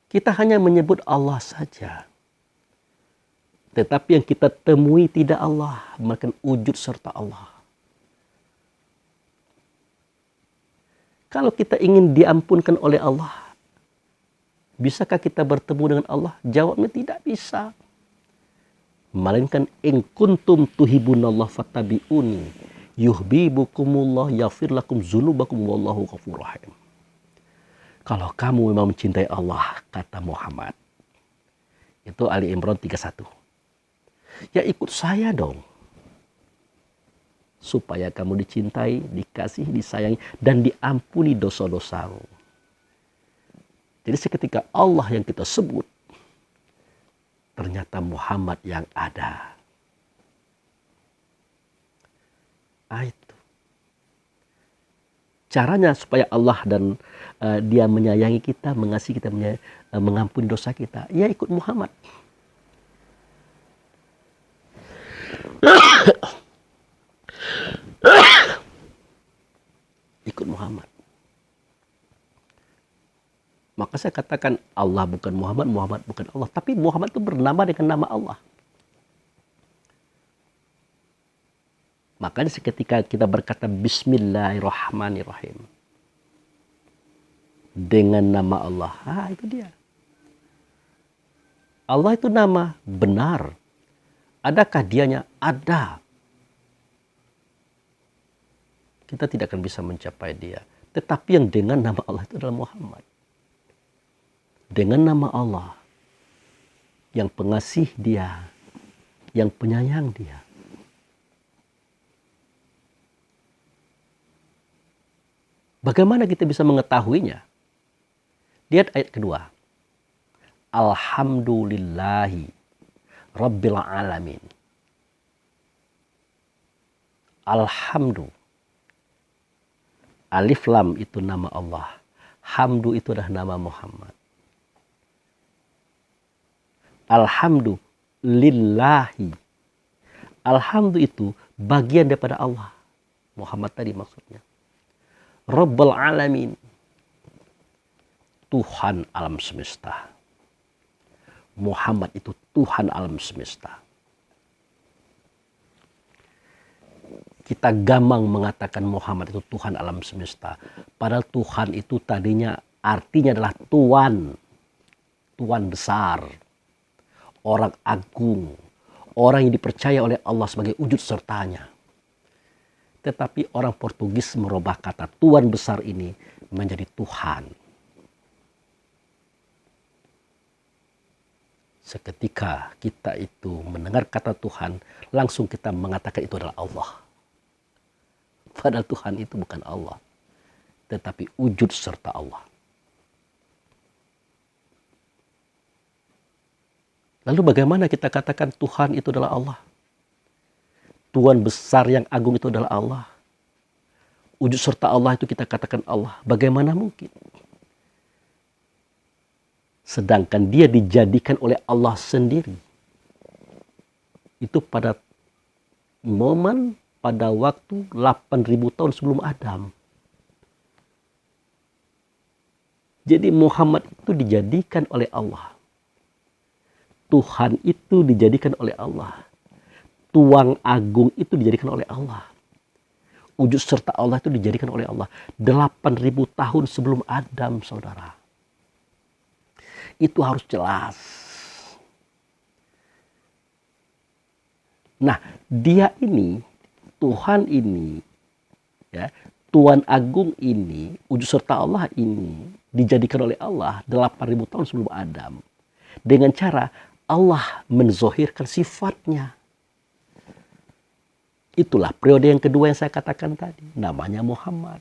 Kita hanya menyebut Allah saja. Tetapi yang kita temui tidak Allah, melainkan wujud serta Allah. Kalau kita ingin diampunkan oleh Allah, bisakah kita bertemu dengan Allah? Jawabnya tidak bisa. Melainkan in kuntum tuhibunallah fattabi'uni yuhibbukumullah yaghfir lakum dzunubakum wallahu ghafurur rahim. Kalau kamu memang mencintai Allah, kata Muhammad. Itu Ali Imran 31. Ya ikut saya dong. Supaya kamu dicintai, dikasih, disayangi, dan diampuni dosa-dosamu. Jadi seketika Allah yang kita sebut, ternyata Muhammad yang ada. Itu. Caranya supaya Allah dan dia menyayangi kita, mengasihi kita, mengampuni dosa kita. Ya ikut Muhammad. Ikut Muhammad. Maka saya katakan Allah bukan Muhammad, Muhammad bukan Allah. Tapi Muhammad itu bernama dengan nama Allah. Makanya seketika kita berkata Bismillahirrahmanirrahim. Dengan nama Allah. Itu dia. Allah itu nama benar. Adakah dianya? Ada. Kita tidak akan bisa mencapai dia. Tetapi yang dengan nama Allah itu adalah Muhammad. Dengan nama Allah, yang pengasih dia, yang penyayang dia. Bagaimana kita bisa mengetahuinya? Lihat ayat kedua. Alhamdulillahi Rabbil Alamin. Alhamdulillah. Alif lam itu nama Allah. Hamdu itu adalah nama Muhammad. Alhamdulillahi. Alhamdu itu bagian daripada Allah. Muhammad tadi maksudnya. Rabbul Alamin. Tuhan alam semesta. Muhammad itu Tuhan alam semesta. Kita gamang mengatakan Muhammad itu Tuhan alam semesta. Padahal Tuhan itu tadinya artinya adalah Tuan. Tuan besar. Orang agung, orang yang dipercaya oleh Allah sebagai wujud sertanya. Tetapi orang Portugis merubah kata Tuan besar ini menjadi Tuhan. Seketika kita itu mendengar kata Tuhan, langsung kita mengatakan itu adalah Allah. Padahal Tuhan itu bukan Allah, tetapi wujud serta Allah. Lalu bagaimana kita katakan Tuhan itu adalah Allah? Tuhan besar yang agung itu adalah Allah. Wujud serta Allah itu kita katakan Allah. Bagaimana mungkin? Sedangkan dia dijadikan oleh Allah sendiri. Itu pada momen, pada waktu 8.000 tahun sebelum Adam. Jadi Muhammad itu dijadikan oleh Allah. Tuhan itu dijadikan oleh Allah. Tuang agung itu dijadikan oleh Allah. Wujud serta Allah itu dijadikan oleh Allah. 8.000 tahun sebelum Adam, saudara. Itu harus jelas. Nah, dia ini, Tuhan ini, ya, Tuan agung ini, wujud serta Allah ini, dijadikan oleh Allah 8.000 tahun sebelum Adam. Dengan cara Allah menzohirkan sifatnya. Itulah periode yang kedua yang saya katakan tadi. Namanya Muhammad.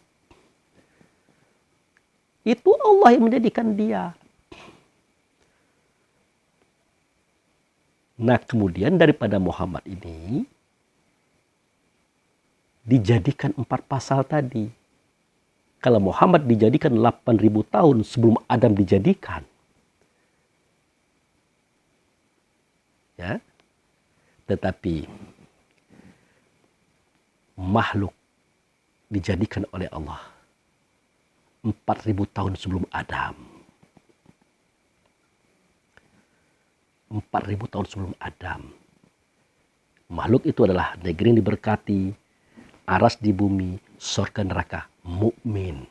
Itu Allah yang menjadikan dia. Nah kemudian daripada Muhammad ini dijadikan 4 pasal tadi. Kalau Muhammad dijadikan 8.000 tahun sebelum Adam dijadikan. Ya. Tetapi makhluk dijadikan oleh Allah 4.000 tahun sebelum Adam. 4.000 tahun sebelum Adam. Makhluk itu adalah negeri yang diberkati, aras di bumi, surga neraka, mukmin.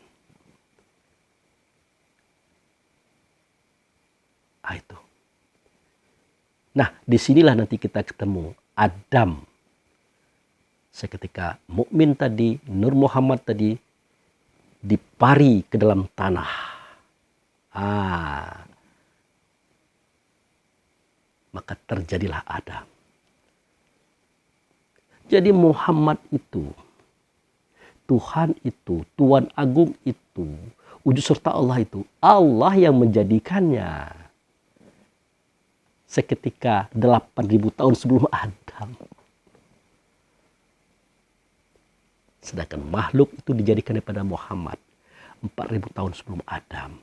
Itu. Nah, disinilah nanti kita ketemu Adam. Seketika mukmin tadi, Nur Muhammad tadi dipari ke dalam tanah. Maka terjadilah Adam. Jadi Muhammad itu, Tuhan itu, Tuhan Agung itu, wujud serta Allah itu, Allah yang menjadikannya. Seketika 8.000 tahun sebelum Adam. Sedangkan makhluk itu dijadikan daripada Muhammad 4.000 tahun sebelum Adam.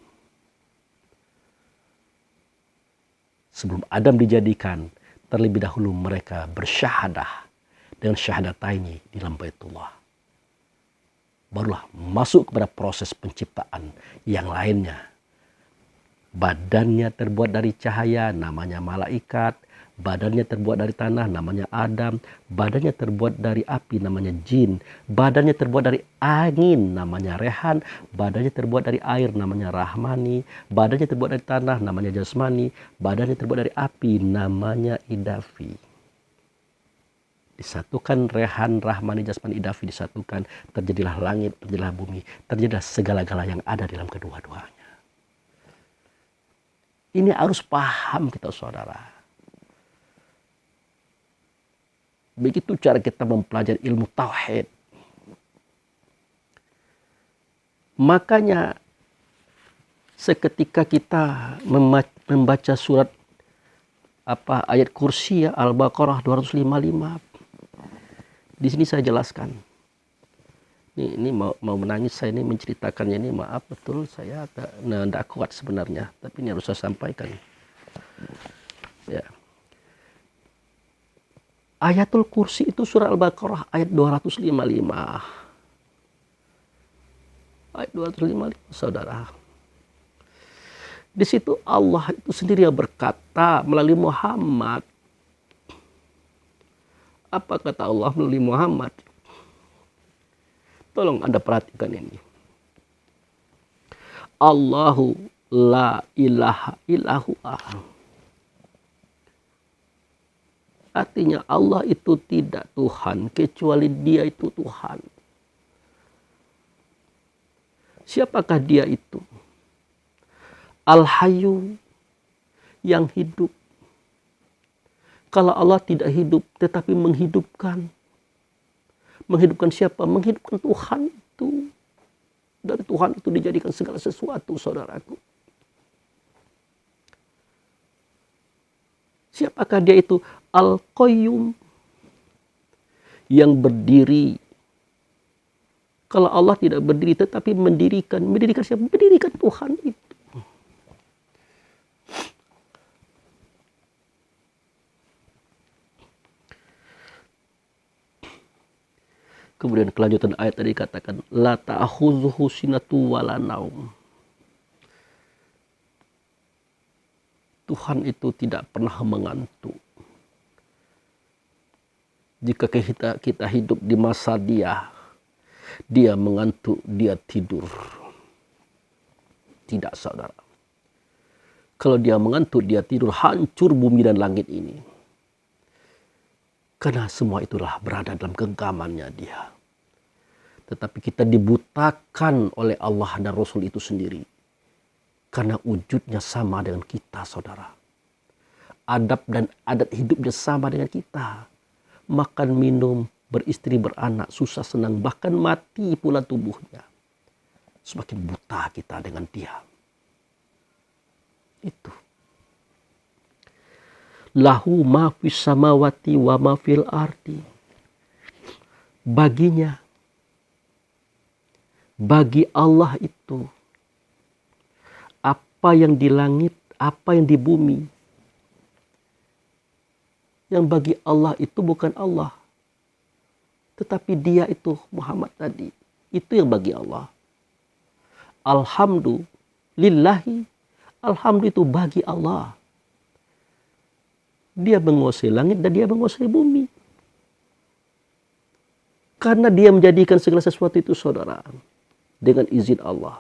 Sebelum Adam dijadikan, terlebih dahulu mereka bersyahadah dengan syahadataini di dalam Baitullah. Barulah masuk kepada proses penciptaan yang lainnya. Badannya terbuat dari cahaya, namanya malaikat. Badannya terbuat dari tanah, namanya Adam. Badannya terbuat dari api, namanya jin. Badannya terbuat dari angin, namanya Rehan. Badannya terbuat dari air, namanya Rahmani. Badannya terbuat dari tanah, namanya Jasmani. Badannya terbuat dari api, namanya Idafi. Disatukan Rehan, Rahmani, Jasmani, Idafi disatukan. Terjadilah langit, terjadilah bumi. Terjadilah segala-gala yang ada dalam kedua-duanya. Ini harus paham kita saudara. Begitu cara kita mempelajari ilmu tauhid. Makanya seketika kita membaca surat ayat kursi ya, Al-Baqarah 255. Di sini saya jelaskan. Ini mau menangis saya ini menceritakannya ini, maaf betul saya tidak kuat sebenarnya, tapi ini harus saya sampaikan. Ya. Ayatul Kursi itu surah Al-Baqarah ayat 255. Ayat 255 saudara. Di situ Allah itu sendiri yang berkata melalui Muhammad. Apa kata Allah melalui Muhammad? Tolong Anda perhatikan ini. Allahu la ilaha illahu. Artinya Allah itu tidak Tuhan kecuali Dia itu Tuhan. Siapakah Dia itu? Al-Hayyu, yang hidup. Kalau Allah tidak hidup tetapi menghidupkan. Menghidupkan siapa? Menghidupkan Tuhan itu. Dari Tuhan itu dijadikan segala sesuatu, saudaraku. Siapakah Dia itu? Al-Qayyum, yang berdiri. Kalau Allah tidak berdiri tetapi mendirikan. Mendirikan siapa? Mendirikan Tuhan itu. Kemudian kelanjutan ayat tadi dikatakan la ta'khudhuhu sinatu wala naum. Tuhan itu tidak pernah mengantuk. Jika kita hidup di masa Dia mengantuk, Dia tidur. Tidak saudara. Kalau Dia mengantuk, Dia tidur, hancur bumi dan langit ini. Karena semua itulah berada dalam genggamannya Dia. Tetapi kita dibutakan oleh Allah dan Rasul itu sendiri. Karena wujudnya sama dengan kita, saudara. Adab dan adat hidupnya sama dengan kita. Makan, minum, beristri, beranak, susah, senang, bahkan mati pula tubuhnya. Semakin buta kita dengan Dia. Itu. Lahu ma fis samawati wa ma fil ardi. Baginya, bagi Allah itu, apa yang di langit, apa yang di bumi. Yang bagi Allah itu bukan Allah. Tetapi dia itu Muhammad tadi, itu yang bagi Allah. Alhamdulillahi, alhamdulillah itu bagi Allah. Dia menguasai langit dan dia menguasai bumi. Karena dia menjadikan segala sesuatu itu saudara. Dengan izin Allah.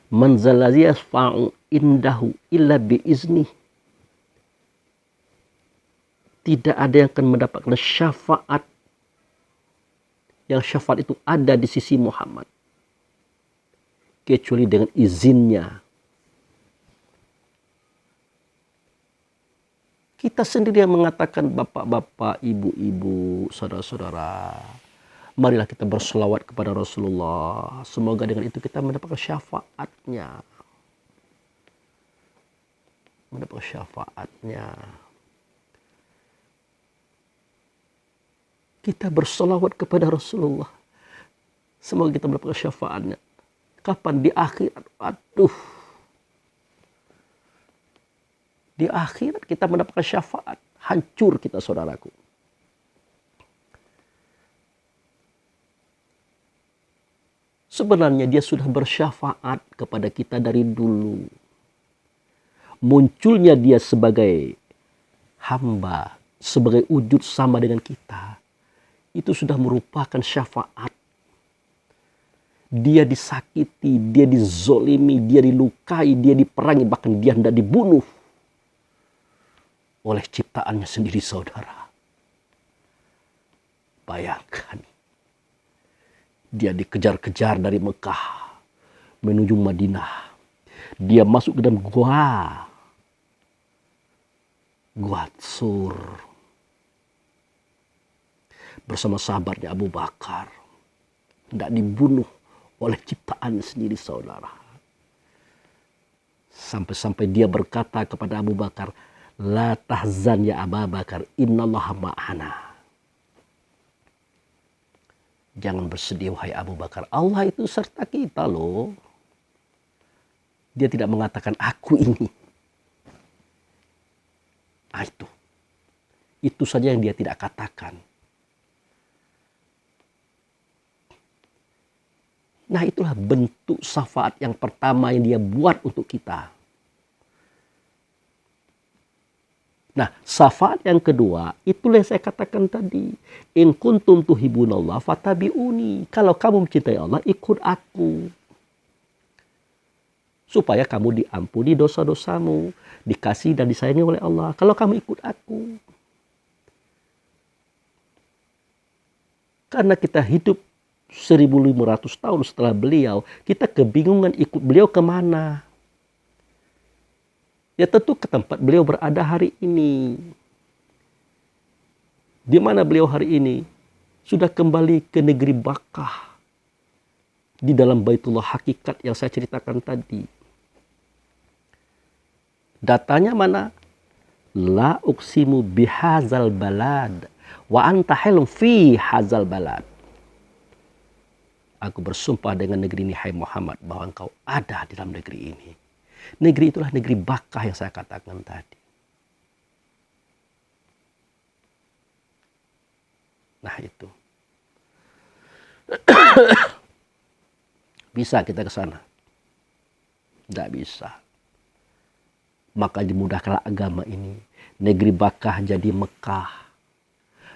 Man zalazi yasfa'u indahu illa biizni. Tidak ada yang akan mendapatkan syafaat. Yang syafaat itu ada di sisi Muhammad. Kecuali dengan izinnya. Kita sendiri yang mengatakan bapak-bapak, ibu-ibu, saudara-saudara. Marilah kita berselawat kepada Rasulullah. Semoga dengan itu kita mendapatkan syafaatnya. Mendapatkan syafaatnya. Kita berselawat kepada Rasulullah. Semoga kita mendapatkan syafaatnya. Kapan? Di akhirat. Aduh. Di akhirat kita mendapatkan syafaat. Hancur kita saudaraku. Sebenarnya dia sudah bersyafaat kepada kita dari dulu. Munculnya dia sebagai hamba, sebagai wujud sama dengan kita. Itu sudah merupakan syafaat. Dia disakiti, dia dizolimi, dia dilukai, dia diperangi, bahkan dia hendak dibunuh. Oleh ciptaannya sendiri saudara. Bayangkan. Dia dikejar-kejar dari Mekah menuju Madinah. Dia masuk ke dalam gua. Gua Tsur. Bersama sahabatnya Abu Bakar. Hendak dibunuh oleh ciptaan sendiri saudara. Sampai-sampai dia berkata kepada Abu Bakar, La tahzan ya Abu Bakar, innallaha ma'ana. Jangan bersedih wahai Abu Bakar, Allah itu serta kita loh. Dia tidak mengatakan aku ini. Nah, itu saja yang dia tidak katakan. Nah itulah bentuk syafaat yang pertama yang dia buat untuk kita. Nah, syafaat yang kedua, itulah yang saya katakan tadi. In kuntum tuhibunallah fatabi'uni. Kalau kamu mencintai Allah, ikut aku. Supaya kamu diampuni dosa-dosamu. Dikasih dan disayangi oleh Allah. Kalau kamu ikut aku. Karena kita hidup 1500 tahun setelah beliau, kita kebingungan ikut beliau kemana. Ya tentu ke tempat beliau berada hari ini. Di mana beliau hari ini? Sudah kembali ke negeri Bakkah. Di dalam Baitullah hakikat yang saya ceritakan tadi. Datanya mana? La uqsimu bihazal balad. Wa anta hilum fi hazal balad. Aku bersumpah dengan negeri ini, hai Muhammad, bahwa engkau ada di dalam negeri ini. Negeri itulah negeri Bakkah yang saya katakan tadi. Nah itu. Bisa kita ke sana? Tidak bisa. Maka dimudahkanlah agama ini. Negeri Bakkah jadi Mekah.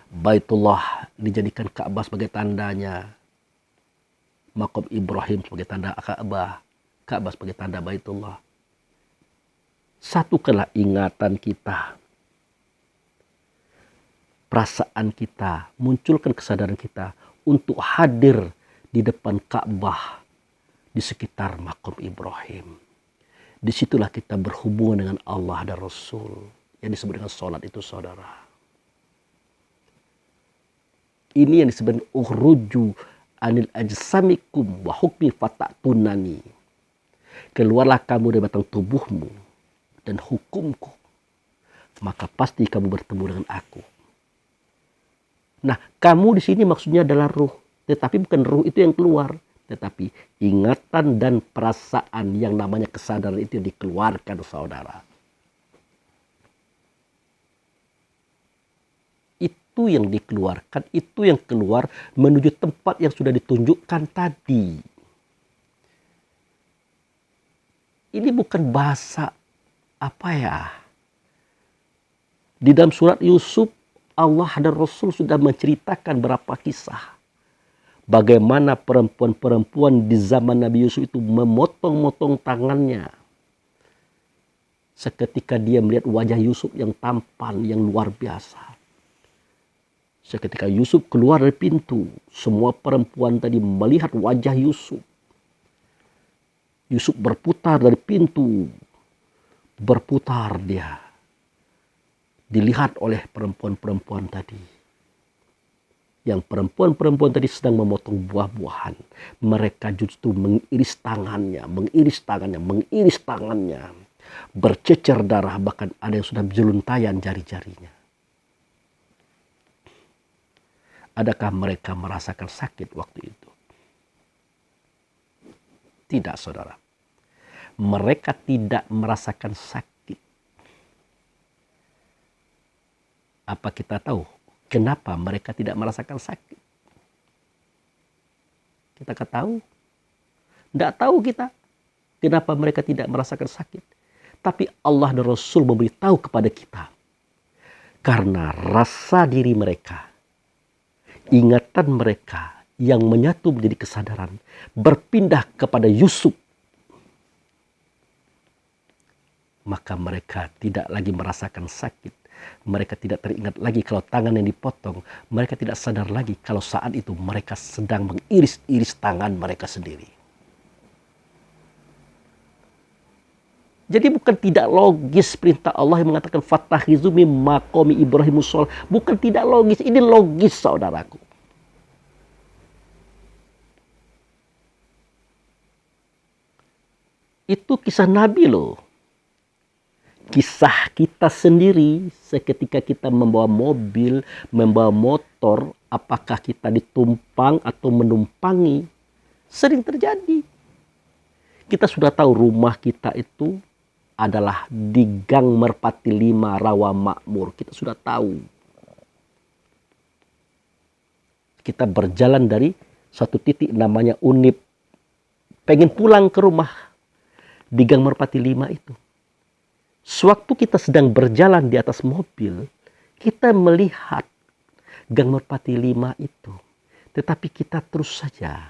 Baitullah dijadikan Ka'bah sebagai tandanya. Maqam Ibrahim sebagai tanda Ka'bah. Ka'bah sebagai tanda Baitullah. Satukanlah ingatan kita. Perasaan kita. Munculkan kesadaran kita. Untuk hadir di depan Ka'bah. Di sekitar Maqam Ibrahim. Disitulah kita berhubungan dengan Allah dan Rasul. Yang disebut dengan sholat itu saudara. Ini yang disebut ukhruju anil ajsamikum wa hukmi fata'tunani. Keluarlah kamu dari batang tubuhmu dan hukumku. Maka pasti kamu bertemu dengan aku. Nah, kamu di sini maksudnya adalah ruh. Tetapi bukan ruh itu yang keluar. Tetapi ingatan dan perasaan yang namanya kesadaran itu dikeluarkan saudara. itu yang dikeluarkan, itu yang keluar menuju tempat yang sudah ditunjukkan tadi. Ini bukan bahasa apa ya? Di dalam surat Yusuf, Allah dan Rasul sudah menceritakan berapa kisah. Bagaimana perempuan-perempuan di zaman Nabi Yusuf itu memotong-motong tangannya. Seketika dia melihat wajah Yusuf yang tampan, yang luar biasa. Seketika Yusuf keluar dari pintu, semua perempuan tadi melihat wajah Yusuf. Yusuf berputar dari pintu, berputar dia. Dilihat oleh perempuan-perempuan tadi. Yang perempuan-perempuan tadi sedang memotong buah-buahan. Mereka justru mengiris tangannya, mengiris tangannya. Bercecer darah, bahkan ada yang sudah jeluntayan jari-jarinya. Adakah mereka merasakan sakit waktu itu? Tidak, saudara. Mereka tidak merasakan sakit. Apa kita tahu kenapa mereka tidak merasakan sakit? Kita tahu? Tidak tahu kita kenapa mereka tidak merasakan sakit. Tapi Allah dan Rasul memberitahu kepada kita. Karena rasa diri mereka, ingatan mereka yang menyatu menjadi kesadaran, berpindah kepada Yusuf. Maka mereka tidak lagi merasakan sakit. Mereka tidak teringat lagi kalau tangan yang dipotong. Mereka tidak sadar lagi kalau saat itu mereka sedang mengiris-iris tangan mereka sendiri. Jadi bukan tidak logis perintah Allah yang mengatakan Fattahizu min maqami Ibrahim musholla. Bukan tidak logis, ini logis saudaraku. Itu kisah Nabi loh. Kisah kita sendiri seketika kita membawa mobil, membawa motor, apakah kita ditumpang atau menumpangi, sering terjadi. Kita sudah tahu rumah kita itu adalah di Gang Merpati 5 Rawa Makmur. Kita sudah tahu. Kita berjalan dari suatu titik namanya Unip. Pengen pulang ke rumah di Gang Merpati 5 itu. Sewaktu kita sedang berjalan di atas mobil, kita melihat Gang Merpati 5 itu. Tetapi kita terus saja.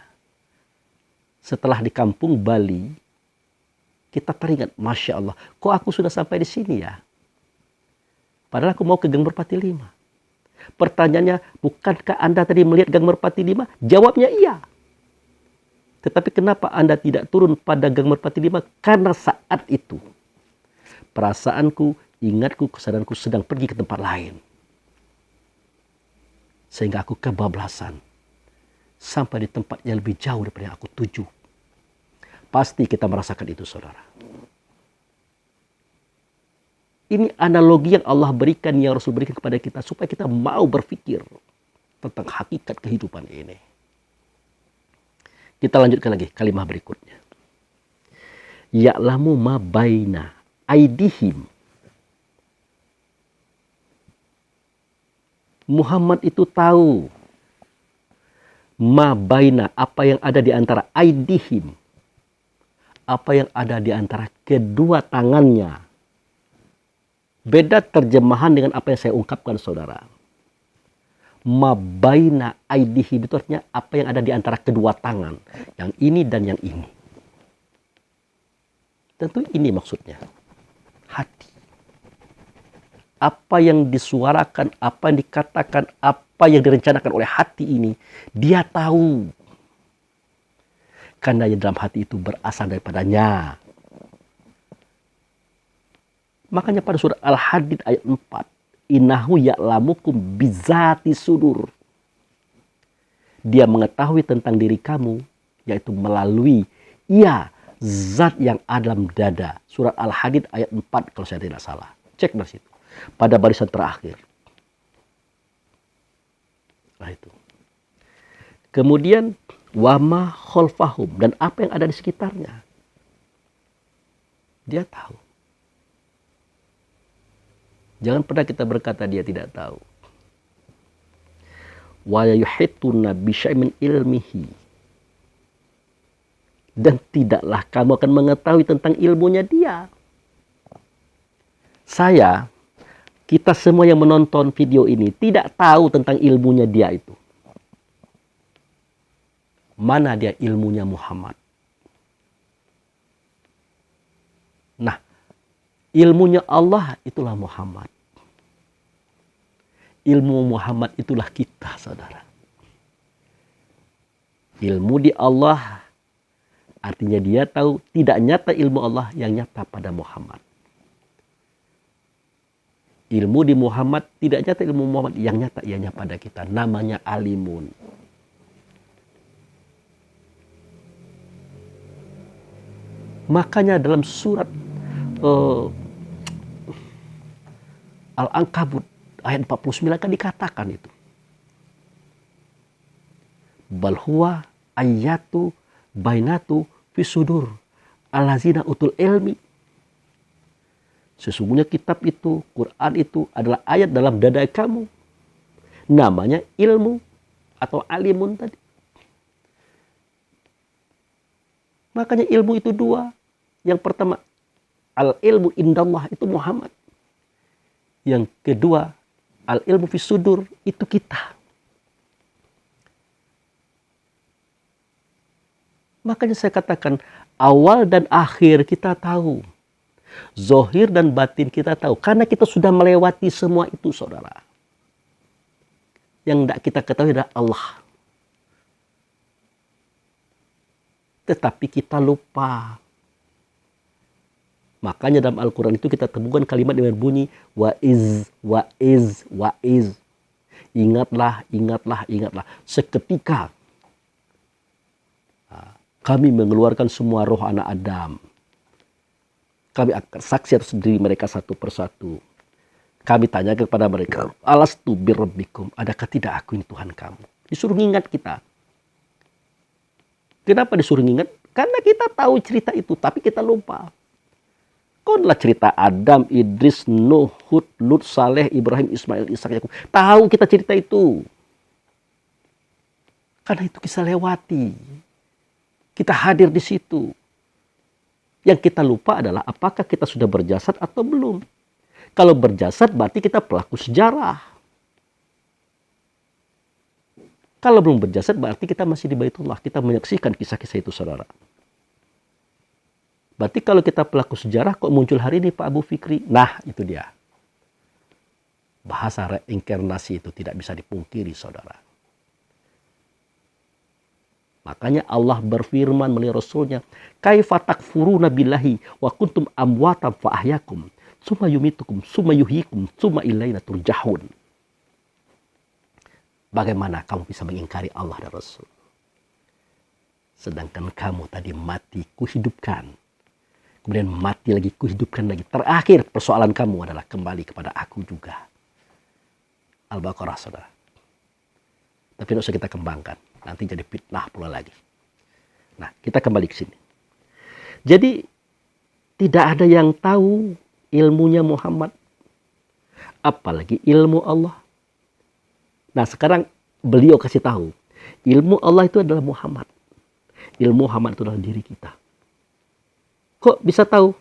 Setelah di kampung Bali, kita teringat, Masya Allah, kok aku sudah sampai di sini ya? Padahal aku mau ke Gang Merpati 5. Pertanyaannya, bukankah Anda tadi melihat Gang Merpati 5? Jawabnya iya. Tetapi kenapa Anda tidak turun pada Gang Merpati 5? Karena saat itu, perasaanku, ingatku, kesadaranku sedang pergi ke tempat lain. Sehingga aku kebablasan. Sampai di tempat yang lebih jauh daripada yang aku tuju. Pasti kita merasakan itu, saudara. Ini analogi yang Allah berikan, yang Rasul berikan kepada kita. Supaya kita mau berpikir tentang hakikat kehidupan ini. Kita lanjutkan lagi kalimat berikutnya. Ya'lamu ma baina aidihim. Muhammad itu tahu ma baina, apa yang ada di antara aidihim, apa yang ada di antara kedua tangannya. Beda terjemahan dengan apa yang saya ungkapkan, saudara. Ma baina aidihim itu artinya apa yang ada di antara kedua tangan, yang ini dan yang ini. Tentu ini maksudnya hati. Apa yang disuarakan, apa yang dikatakan, apa yang direncanakan oleh hati ini, dia tahu. Karena yang dalam hati itu berasal daripadanya. Makanya pada surah Al-Hadid ayat 4. Innahu ya'lamukum bizati sudur. Dia mengetahui tentang diri kamu, yaitu melalui zat yang ada dalam dada. Surat Al-Hadid ayat 4 kalau saya tidak salah. Cek dari situ. Pada barisan terakhir. Nah itu. Kemudian wama khalfahum, dan apa yang ada di sekitarnya. Dia tahu. Jangan pernah kita berkata dia tidak tahu. Wa yuhituna bisyai'in min ilmihi. Dan tidaklah kamu akan mengetahui tentang ilmunya dia. Kita semua yang menonton video ini tidak tahu tentang ilmunya dia itu. Mana dia ilmunya Muhammad? Nah, ilmunya Allah itulah Muhammad. Ilmu Muhammad itulah kita, saudara. Ilmu di Allah artinya dia tahu tidak nyata ilmu Allah yang nyata pada Muhammad. Ilmu di Muhammad tidak nyata ilmu Muhammad yang nyata ianya pada kita. Namanya alimun. Makanya dalam surat Al-Ankabut ayat 49 kan dikatakan itu. Bal huwa ayatu bainatu fi sudur allazina utul ilmi. Sesungguhnya kitab itu, Quran itu adalah ayat dalam dada kamu. Namanya ilmu atau alimun tadi. Makanya ilmu itu dua. Yang pertama, al-ilmu indallah itu Muhammad. Yang kedua, al-ilmu fi sudur itu kita. Makanya saya katakan, awal dan akhir kita tahu. Zohir dan batin kita tahu. Karena kita sudah melewati semua itu, saudara. Yang tidak kita ketahui adalah Allah. Tetapi kita lupa. Makanya dalam Al-Quran itu kita temukan kalimat yang berbunyi wa'iz, wa'iz, wa'iz. Ingatlah, ingatlah, ingatlah. Seketika kami mengeluarkan semua roh anak Adam. Kami akan saksi atas diri mereka satu persatu. Kami tanya kepada mereka, alastu birabbikum, adakah tidak aku ini Tuhan kamu? Disuruh ingat kita. Kenapa disuruh ingat? Karena kita tahu cerita itu, tapi kita lupa. Kau adalah cerita Adam, Idris, Nuh, Hud, Lut, Saleh, Ibrahim, Ismail, Ishak, Yakub. Tahu kita cerita itu. Karena itu kita lewati. Kita hadir di situ. Yang kita lupa adalah apakah kita sudah berjasad atau belum. Kalau berjasad berarti kita pelaku sejarah. Kalau belum berjasad berarti kita masih di Baitullah. Kita menyaksikan kisah-kisah itu, saudara. Berarti kalau kita pelaku sejarah kok muncul hari ini Pak Abu Fikri? Nah, itu dia. Bahasa reinkarnasi itu tidak bisa dipungkiri, saudara. Makanya Allah berfirman melalui Rasulnya, kaifa takfuruna billahi wa kuntum amwatan fa ahyakum, summa yumitukum, summa yuhyikum, summa ilaina turjahun. Bagaimana kamu bisa mengingkari Allah dan Rasul? Sedangkan kamu tadi mati, kuhidupkan. Kemudian mati lagi, kuhidupkan lagi. Terakhir persoalan kamu adalah kembali kepada aku juga. Al-Baqarah, saudara. Tapi tidak usah kita kembangkan. Nanti jadi fitnah pula lagi. Nah, kita kembali ke sini. Jadi, tidak ada yang tahu ilmunya Muhammad. Apalagi ilmu Allah. Nah, sekarang beliau kasih tahu. Ilmu Allah itu adalah Muhammad. Ilmu Muhammad itu adalah diri kita. Kok bisa tahu?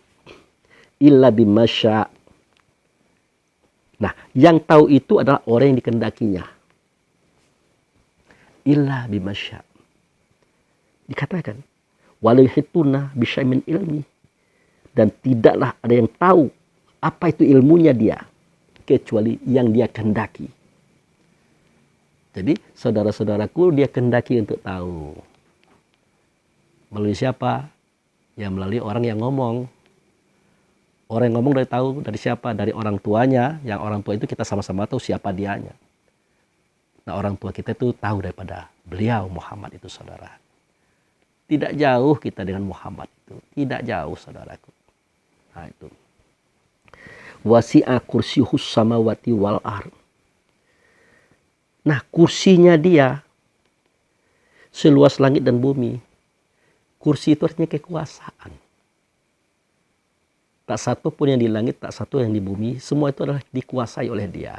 Illa bimasya. Nah, yang tahu itu adalah orang yang dikehendakinya. Illa bimasya. Dikatakan, walau hituna bisyai'in min ilmi. Dan tidaklah ada yang tahu apa itu ilmunya dia. Kecuali yang dia kehendaki. Jadi, saudara-saudaraku, dia kehendaki untuk tahu. Melalui siapa? Ya melalui orang yang ngomong. Orang yang ngomong dari siapa? Dari orang tuanya. Yang orang tua itu kita sama-sama tahu siapa dianya. Nah, orang tua kita itu tahu daripada beliau Muhammad itu, saudara. Tidak jauh kita dengan Muhammad itu. Tidak jauh, saudaraku. Nah, itu. Wasi'a kursiyuhus samawati wal ardh. Nah, kursinya dia seluas langit dan bumi. Kursi itu artinya kekuasaan. Tak satu pun yang di langit, tak satu yang di bumi. Semua itu adalah dikuasai oleh dia.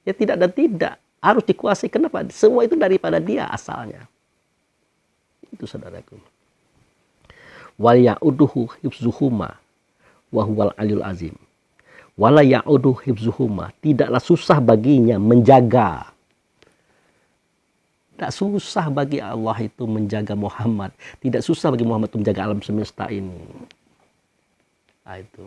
Ya tidak dan tidak. Harus dikuasai. Kenapa? Semua itu daripada dia asalnya. Itu saudaraku. Wal ya'uduhu hifzuhuma wa huwal aliyul azim. Wala ya'uduhu hifzuhuma. Tidaklah susah baginya menjaga. Tidak susah bagi Allah itu menjaga Muhammad. Tidak susah bagi Muhammad itu menjaga alam semesta ini. Nah, itu.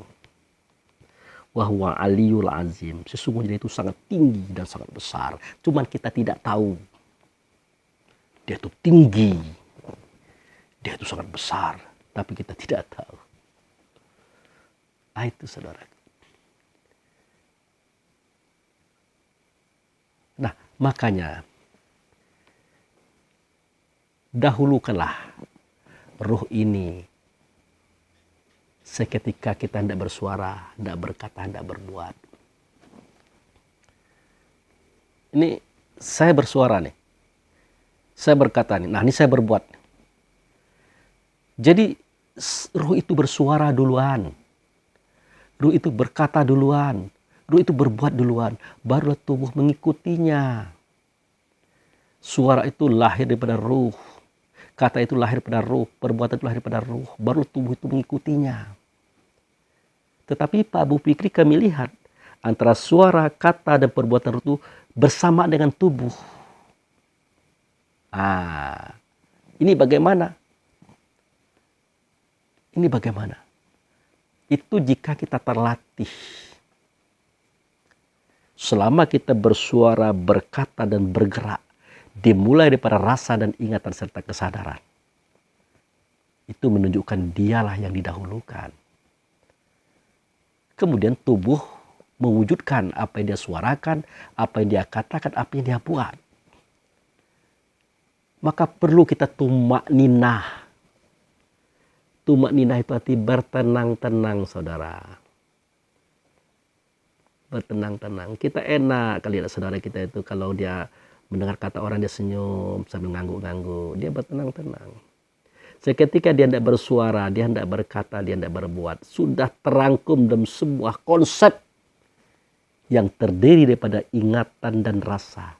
Wa huwa aliyul azim. Sesungguhnya itu sangat tinggi dan sangat besar. Cuman kita tidak tahu. Dia itu tinggi. Dia itu sangat besar. Tapi kita tidak tahu. Nah, itu saudara. Nah, makanya dahulukanlah ruh ini seketika kita hendak bersuara, hendak berkata, hendak berbuat. Ini saya bersuara nih. Saya berkata nih. Nah, ini saya berbuat. Jadi ruh itu bersuara duluan. Ruh itu berkata duluan. Ruh itu berbuat duluan. Barulah tubuh mengikutinya. Suara itu lahir daripada ruh. Kata itu lahir daripada ruh. Perbuatan itu lahir daripada ruh. Baru tubuh itu mengikutinya. Tetapi Pak Abu Fikri kami lihat. Antara suara, kata, dan perbuatan ruh itu bersama dengan tubuh. Ini bagaimana? Ini bagaimana? Itu jika kita terlatih. Selama kita bersuara, berkata, dan bergerak. Dimulai daripada rasa dan ingatan serta kesadaran. Itu menunjukkan dialah yang didahulukan. Kemudian tubuh mewujudkan apa yang dia suarakan, apa yang dia katakan, apa yang dia buat. Maka perlu kita tumak ninah. Tumak ninah itu arti bertenang-tenang, saudara. Bertenang-tenang. Kita enak kali ya saudara kita itu kalau dia mendengar kata orang dia senyum sambil ngangguk-ngangguk. Dia bertenang-tenang. Seketika dia tidak bersuara, dia tidak berkata, dia tidak berbuat. Sudah terangkum dalam sebuah konsep yang terdiri daripada ingatan dan rasa.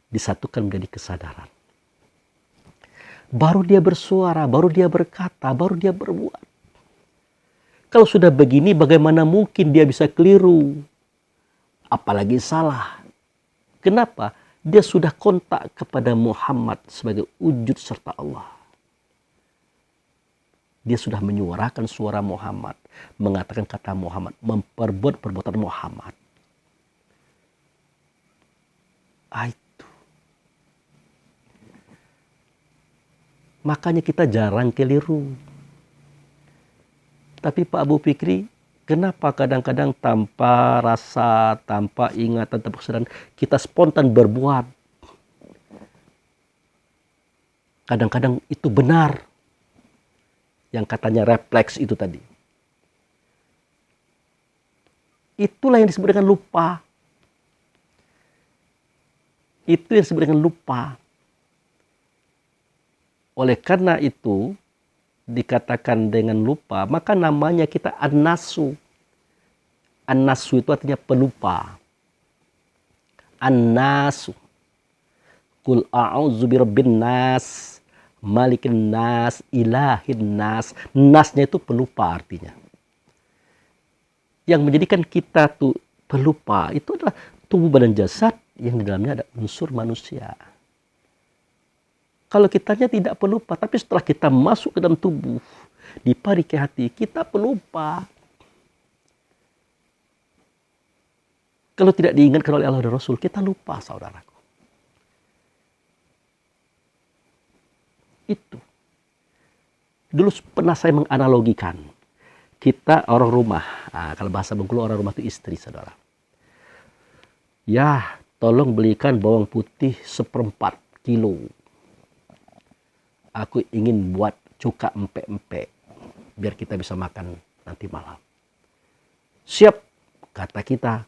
Disatukan menjadi kesadaran. Baru dia bersuara, baru dia berkata, baru dia berbuat. Kalau sudah begini bagaimana mungkin dia bisa keliru? Apalagi salah. Kenapa? Dia sudah kontak kepada Muhammad sebagai wujud serta Allah. Dia sudah menyuarakan suara Muhammad. Mengatakan kata Muhammad. Memperbuat perbuatan Muhammad. Itu. Makanya kita jarang keliru. Tapi Pak Abu Fikri, kenapa kadang-kadang tanpa rasa, tanpa ingatan, tanpa kesadaran, kita spontan berbuat. Kadang-kadang itu benar. Yang katanya refleks itu tadi. Itulah yang disebut dengan lupa. Itu yang disebut dengan lupa. Oleh karena itu, dikatakan dengan lupa, maka namanya kita an-nasu. An-nasu itu artinya pelupa. An-nasu. Qul a'udzu birabbin nas, malikin nas, ilahin nas. Nasnya itu pelupa artinya. Yang menjadikan kita tuh pelupa itu adalah tubuh badan jasad yang di dalamnya ada unsur manusia. Kalau kitanya tidak pelupa, tapi setelah kita masuk ke dalam tubuh, di parike hati, kita pelupa. Kalau tidak diingatkan oleh Allah dan Rasul, kita lupa, saudaraku. Itu. Dulu pernah saya menganalogikan. Kita orang rumah. Kalau bahasa Bengkulu, orang rumah itu istri, saudara. Ya, tolong belikan bawang putih 1/4 kilo. Aku ingin buat cuka empek-empek. Biar kita bisa makan nanti malam. Siap, kata kita.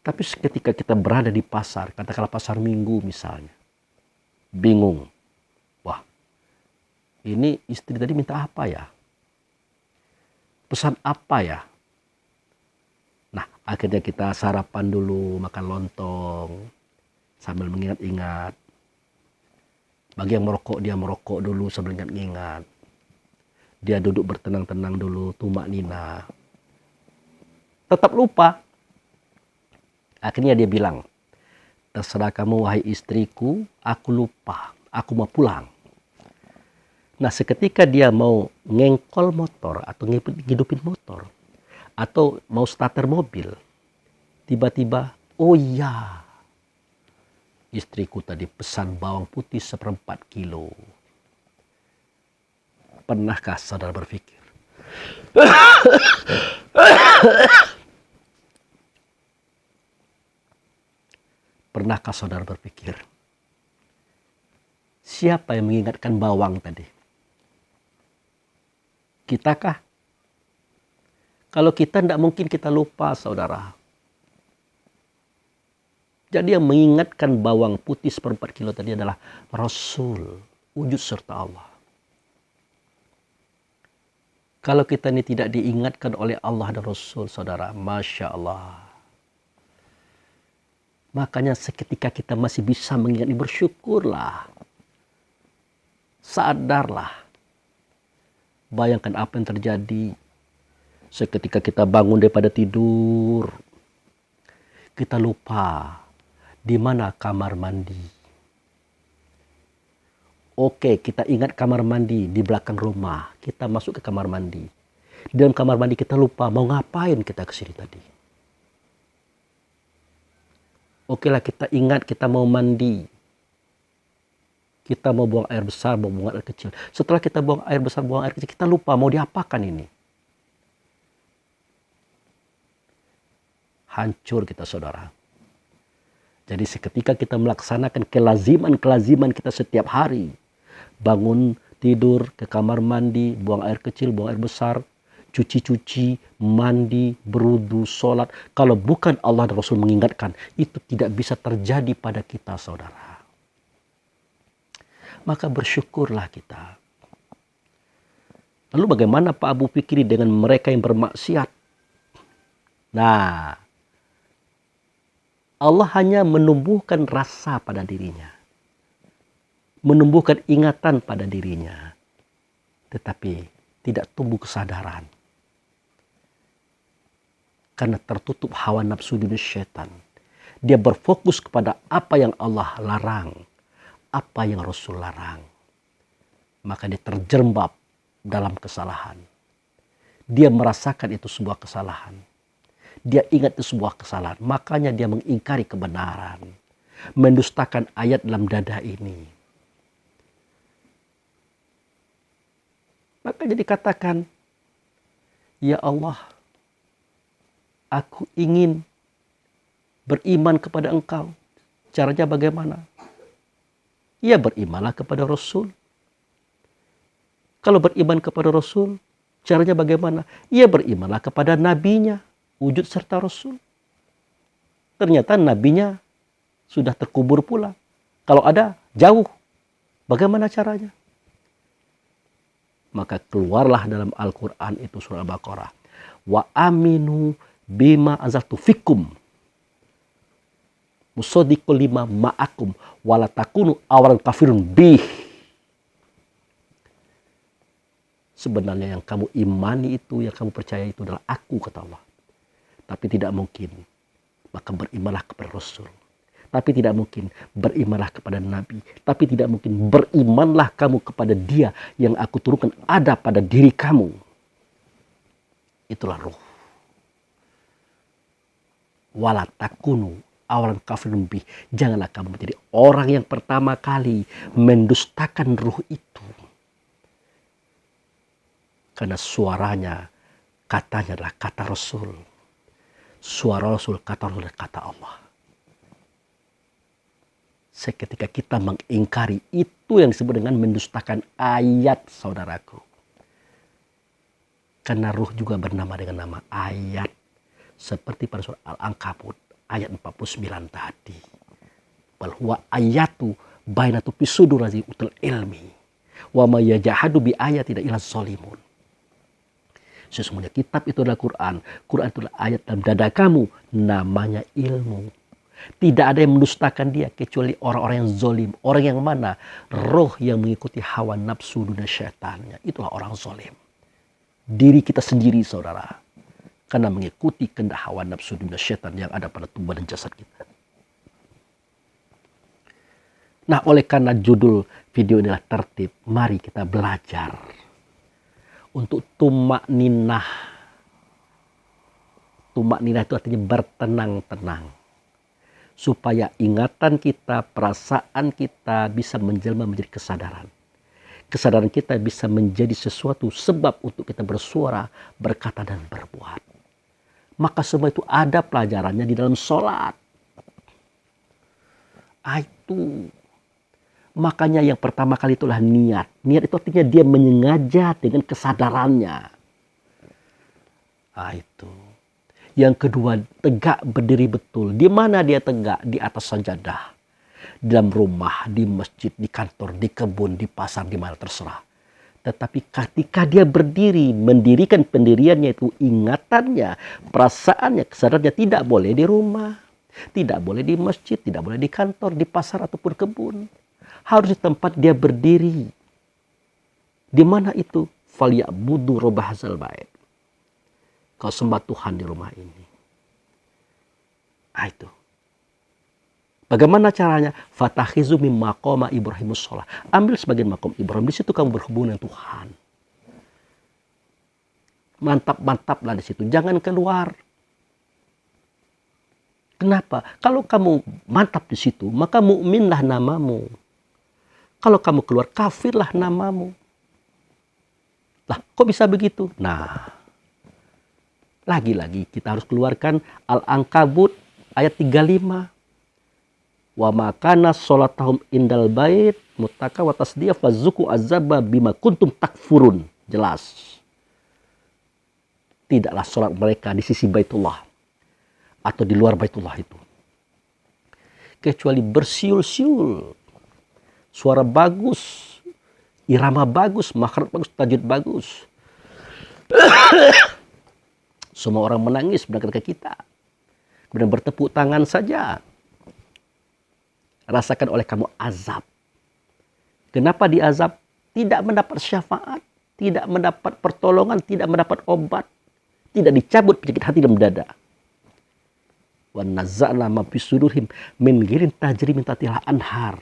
Tapi ketika kita berada di pasar, katakanlah pasar Minggu misalnya. Bingung. Wah, ini istri tadi minta apa ya? Pesan apa ya? Nah, Akhirnya kita sarapan dulu, makan lontong, sambil mengingat-ingat. Bagi yang merokok, dia merokok dulu sambil ingat-ingat. Dia duduk bertenang-tenang dulu, tumak nina. Tetap lupa. Akhirnya dia bilang, terserah kamu wahai istriku, aku lupa, aku mau pulang. Nah, seketika dia mau ngengkol motor atau ngidupin motor, atau mau starter mobil, tiba-tiba, oh iya, istriku tadi pesan bawang putih 1/4 kilo. Pernahkah saudara berpikir? Pernahkah saudara berpikir? Siapa yang mengingatkan bawang tadi? Kitakah? Kalau kita tidak mungkin kita lupa, saudara. Jadi yang mengingatkan bawang putih 1/4 kilo tadi adalah Rasul, wujud serta Allah. Kalau kita ini tidak diingatkan oleh Allah dan Rasul, saudara, Masya Allah. Makanya seketika kita masih bisa mengingat ini, bersyukurlah. Sadarlah. Bayangkan apa yang terjadi seketika kita bangun daripada tidur. Kita lupa di mana kamar mandi. Oke, kita ingat kamar mandi di belakang rumah. Kita masuk ke kamar mandi. Di dalam kamar mandi kita lupa mau ngapain kita ke sini tadi. Oke lah, kita ingat kita mau mandi. Kita mau buang air besar, mau buang air kecil. Setelah kita buang air besar, buang air kecil, kita lupa mau diapakan ini. Hancur kita, saudara. Jadi seketika kita melaksanakan kelaziman kita setiap hari. Bangun, tidur, ke kamar mandi, buang air kecil, buang air besar, cuci-cuci, mandi, berudu, sholat. Kalau bukan Allah dan Rasul mengingatkan, itu tidak bisa terjadi pada kita, saudara. Maka bersyukurlah kita. Lalu bagaimana Pak Abu Fikri dengan mereka yang bermaksiat? Nah, Allah hanya menumbuhkan rasa pada dirinya. Menumbuhkan ingatan pada dirinya. Tetapi tidak tumbuh kesadaran. Karena tertutup hawa nafsu dunia syaitan. Dia berfokus kepada apa yang Allah larang. Apa yang Rasul larang. Maka dia terjerembab dalam kesalahan. Dia merasakan itu sebuah kesalahan. Dia ingat itu sebuah kesalahan. Makanya dia mengingkari kebenaran. Mendustakan ayat dalam dada ini. Maka jadi katakan, ya Allah, aku ingin beriman kepada Engkau. Caranya bagaimana? Ya berimanlah kepada Rasul. Kalau beriman kepada Rasul, caranya bagaimana? Ya berimanlah kepada nabinya, wujud serta Rasul. Ternyata nabinya sudah terkubur pula. Kalau ada, jauh. Bagaimana caranya? Maka keluarlah dalam Al-Quran itu surah Al-Baqarah. Wa aminu bima azaltu fikum. Musodiqul lima ma'akum. Walatakunu awalan kafirun bih. Sebenarnya yang kamu imani itu, yang kamu percaya itu adalah aku, kata Allah. Tapi tidak mungkin. Maka berimanlah kepada Rasul. Tapi tidak mungkin berimanlah kepada Nabi. Tapi tidak mungkin berimanlah kamu kepada Dia yang aku turunkan ada pada diri kamu. Itulah ruh. Walatakunu awalan kafirun bih. Janganlah kamu menjadi orang yang pertama kali mendustakan ruh itu. Karena suaranya, katanya adalah kata Rasul. Suara Rasul, kata Rasul, adalah kata Allah. Seketika kita mengingkari, itu yang disebut dengan mendustakan ayat, saudaraku. Karena ruh juga bernama dengan nama ayat. Seperti pada surah Al-Ankabut. Ayat 49 tadi. Bal huwa ayatu bainatu fisudur razi utul ilmi. Wa ma yajahadu bi ayatina illa zalimun. Sesungguhnya kitab itu adalah Quran. Quran itu adalah ayat dalam dada kamu. Namanya ilmu. Tidak ada yang mendustakan dia kecuali orang-orang yang zolim. Orang yang mana? Roh yang mengikuti hawa nafsu dunia syaitannya. Itulah orang zolim. Diri kita sendiri, saudara. Karena mengikuti kehendak hawa nafsu dunia syaitan yang ada pada tubuh dan jasad kita. Nah, oleh karena judul video inilah tertib, mari kita belajar untuk tumak ninah. Tumak ninah itu artinya bertenang-tenang. Supaya ingatan kita, perasaan kita bisa menjelma menjadi kesadaran. Kesadaran kita bisa menjadi sesuatu sebab untuk kita bersuara, berkata, dan berbuat. Maka semua itu ada pelajarannya di dalam sholat. Itu. Makanya yang pertama kali itulah niat. Niat itu artinya dia menyengaja dengan kesadarannya. Itu. Yang kedua, tegak berdiri betul. Di mana dia tegak? Di atas sajadah. Di dalam rumah, di masjid, di kantor, di kebun, di pasar, di mana terserah. Tetapi ketika dia berdiri, mendirikan pendiriannya itu ingatannya, perasaannya, kesadarannya tidak boleh di rumah. Tidak boleh di masjid, tidak boleh di kantor, di pasar ataupun kebun. Harus di tempat dia berdiri. Di mana itu? Falyabudu rabb hadzal bait. Kau sembah Tuhan di rumah ini. Itu. Bagaimana caranya? Fatakhizu mim maqama Ibrahimus shalah. Ambil sebagian makom Ibrahim. Di situ kamu berhubungan dengan Tuhan. Mantap-mantaplah di situ. Jangan keluar. Kenapa? Kalau kamu mantap di situ, maka mukminlah namamu. Kalau kamu keluar, kafirlah namamu. Lah, kok bisa begitu? Nah, lagi-lagi kita harus keluarkan Al-Ankabut ayat 35. Wa makana sholatahum indal bait mutaka wa tasdiyah fazuku azaba bima kuntum takfurun. Jelas. Tidaklah sholat mereka di sisi Baitullah atau di luar Baitullah itu kecuali bersiul-siul. Suara bagus, irama bagus, makhraj bagus, tajwid bagus. Semua orang menangis mendengar kita. Kemudian bertepuk tangan saja. Rasakan oleh kamu azab. Kenapa diazab? Tidak mendapat syafaat, tidak mendapat pertolongan, tidak mendapat obat, tidak dicabut penyakit hati dan dada. Wa nazza'na ma fi sudurihim min ghirin tajri min tahtiha anhar.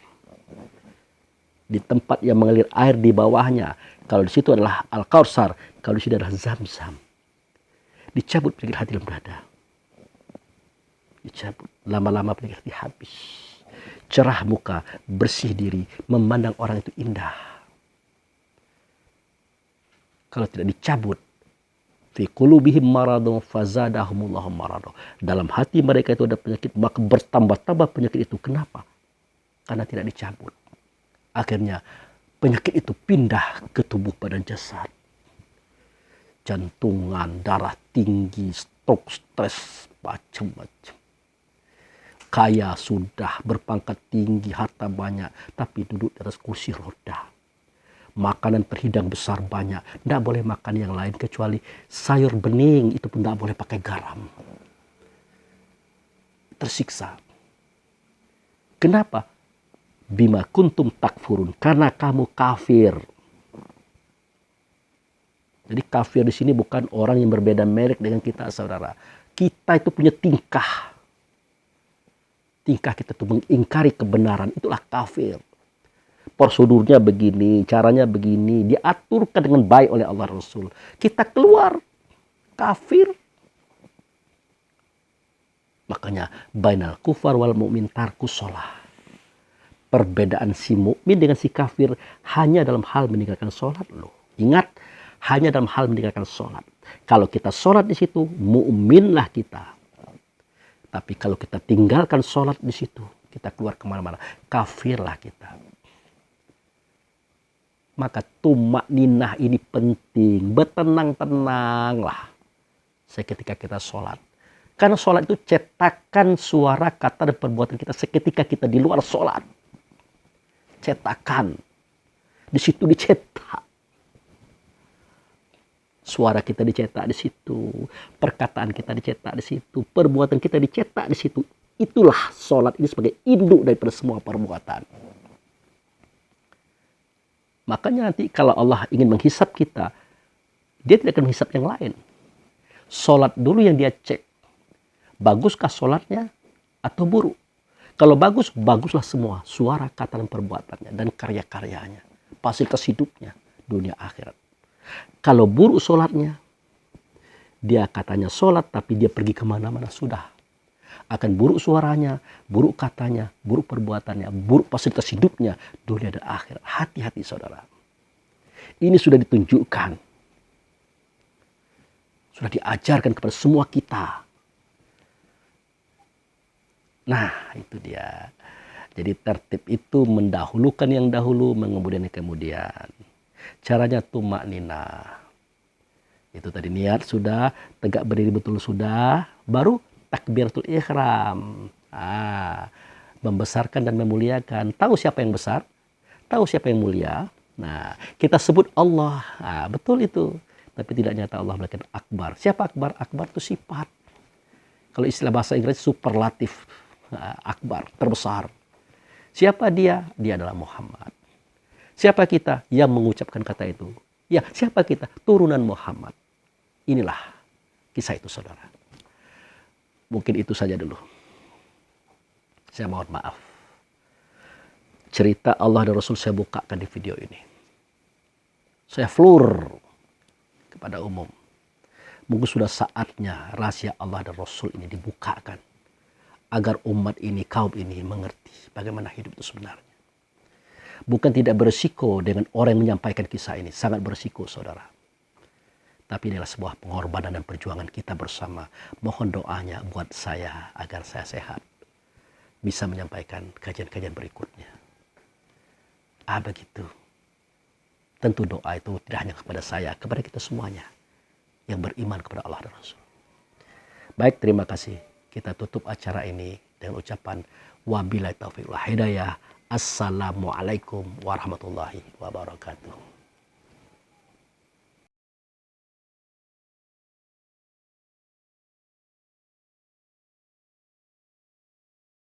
Di tempat yang mengalir air di bawahnya. Kalau di situ adalah Al-Kautsar, kalau di sini adalah Zam-Zam. Dicabut penyakit hati dalam dada. Dicabut. Lama-lama penyakit hati habis. Cerah muka, bersih diri, memandang orang itu indah. Kalau tidak dicabut, fi qulubihim maradun fazadahumullahu maradun. Dalam hati mereka itu ada penyakit, maka bertambah-tambah penyakit itu. Kenapa? Karena tidak dicabut. Akhirnya penyakit itu pindah ke tubuh badan jasad. Jantungan, darah tinggi, stroke, stres, macam-macam. Kaya sudah, berpangkat tinggi, harta banyak, tapi duduk di atas kursi roda. Makanan terhidang besar banyak. Tidak boleh makan yang lain kecuali sayur bening, itu pun tidak boleh pakai garam. Tersiksa. Kenapa? Bima kuntum takfurun, karena kamu kafir. Jadi kafir di sini bukan orang yang berbeda merek dengan kita, saudara. Kita itu punya tingkah. Tingkah kita itu mengingkari kebenaran, itulah kafir. Prosedurnya begini, caranya begini, diaturkan dengan baik oleh Allah Rasul. Kita keluar kafir. Makanya bainal kufar wal mu'min tarkus shalah. Perbedaan si mukmin dengan si kafir hanya dalam hal meninggalkan sholat loh. Ingat, hanya dalam hal meninggalkan sholat. Kalau kita sholat di situ, mukminlah kita. Tapi kalau kita tinggalkan sholat di situ, kita keluar kemana-mana, kafirlah kita. Maka tumak ninah ini penting, bertenang-tenanglah seketika kita sholat. Karena sholat itu cetakan suara, kata, dan perbuatan kita seketika kita di luar sholat. Cetakan. Di situ dicetak. Suara kita dicetak di situ, perkataan kita dicetak di situ, perbuatan kita dicetak di situ. Itulah sholat ini sebagai induk daripada semua perbuatan. Makanya nanti kalau Allah ingin menghisap kita, dia tidak akan menghisap yang lain. Sholat dulu yang dia cek. Baguskah sholatnya atau buruk? Kalau bagus, baguslah semua. Suara, kata, dan perbuatannya. Dan karya-karyanya. Fasilitas hidupnya. Dunia akhirat. Kalau buruk sholatnya, dia katanya sholat tapi dia pergi kemana-mana sudah. Akan buruk suaranya, buruk katanya, buruk perbuatannya, buruk fasilitas hidupnya, dunia dan akhirat. Hati-hati saudara. Ini sudah ditunjukkan. Sudah diajarkan kepada semua kita. Nah itu dia. Jadi tertib itu mendahulukan yang dahulu, mengemudian yang kemudian. Caranya tumak nina. Itu tadi niat sudah, tegak berdiri betul sudah, baru takbiratul ihram. Membesarkan dan memuliakan. Tahu siapa yang besar? Tahu siapa yang mulia? Nah, kita sebut Allah. Betul itu. Tapi tidak nyata Allah melakukan akbar. Siapa akbar? Akbar itu sifat. Kalau istilah bahasa Inggris superlatif. Akbar, terbesar. Siapa dia? Dia adalah Muhammad. Siapa kita yang mengucapkan kata itu? Ya, siapa kita? Turunan Muhammad. Inilah kisah itu, saudara. Mungkin itu saja dulu. Saya mohon maaf. Cerita Allah dan Rasul saya bukakan di video ini. Saya flur kepada umum. Mungkin sudah saatnya rahasia Allah dan Rasul ini dibukakan. Agar umat ini, kaum ini mengerti bagaimana hidup itu sebenarnya. Bukan tidak berisiko dengan orang yang menyampaikan kisah ini. Sangat berisiko, saudara. Tapi inilah sebuah pengorbanan dan perjuangan kita bersama. Mohon doanya buat saya agar saya sehat. Bisa menyampaikan kajian-kajian berikutnya. Begitu. Tentu doa itu tidak hanya kepada saya, kepada kita semuanya. Yang beriman kepada Allah dan Rasul. Baik, terima kasih. Kita tutup acara ini dengan ucapan wabillahi taufiq wal hidayah. Assalamualaikum warahmatullahi wabarakatuh.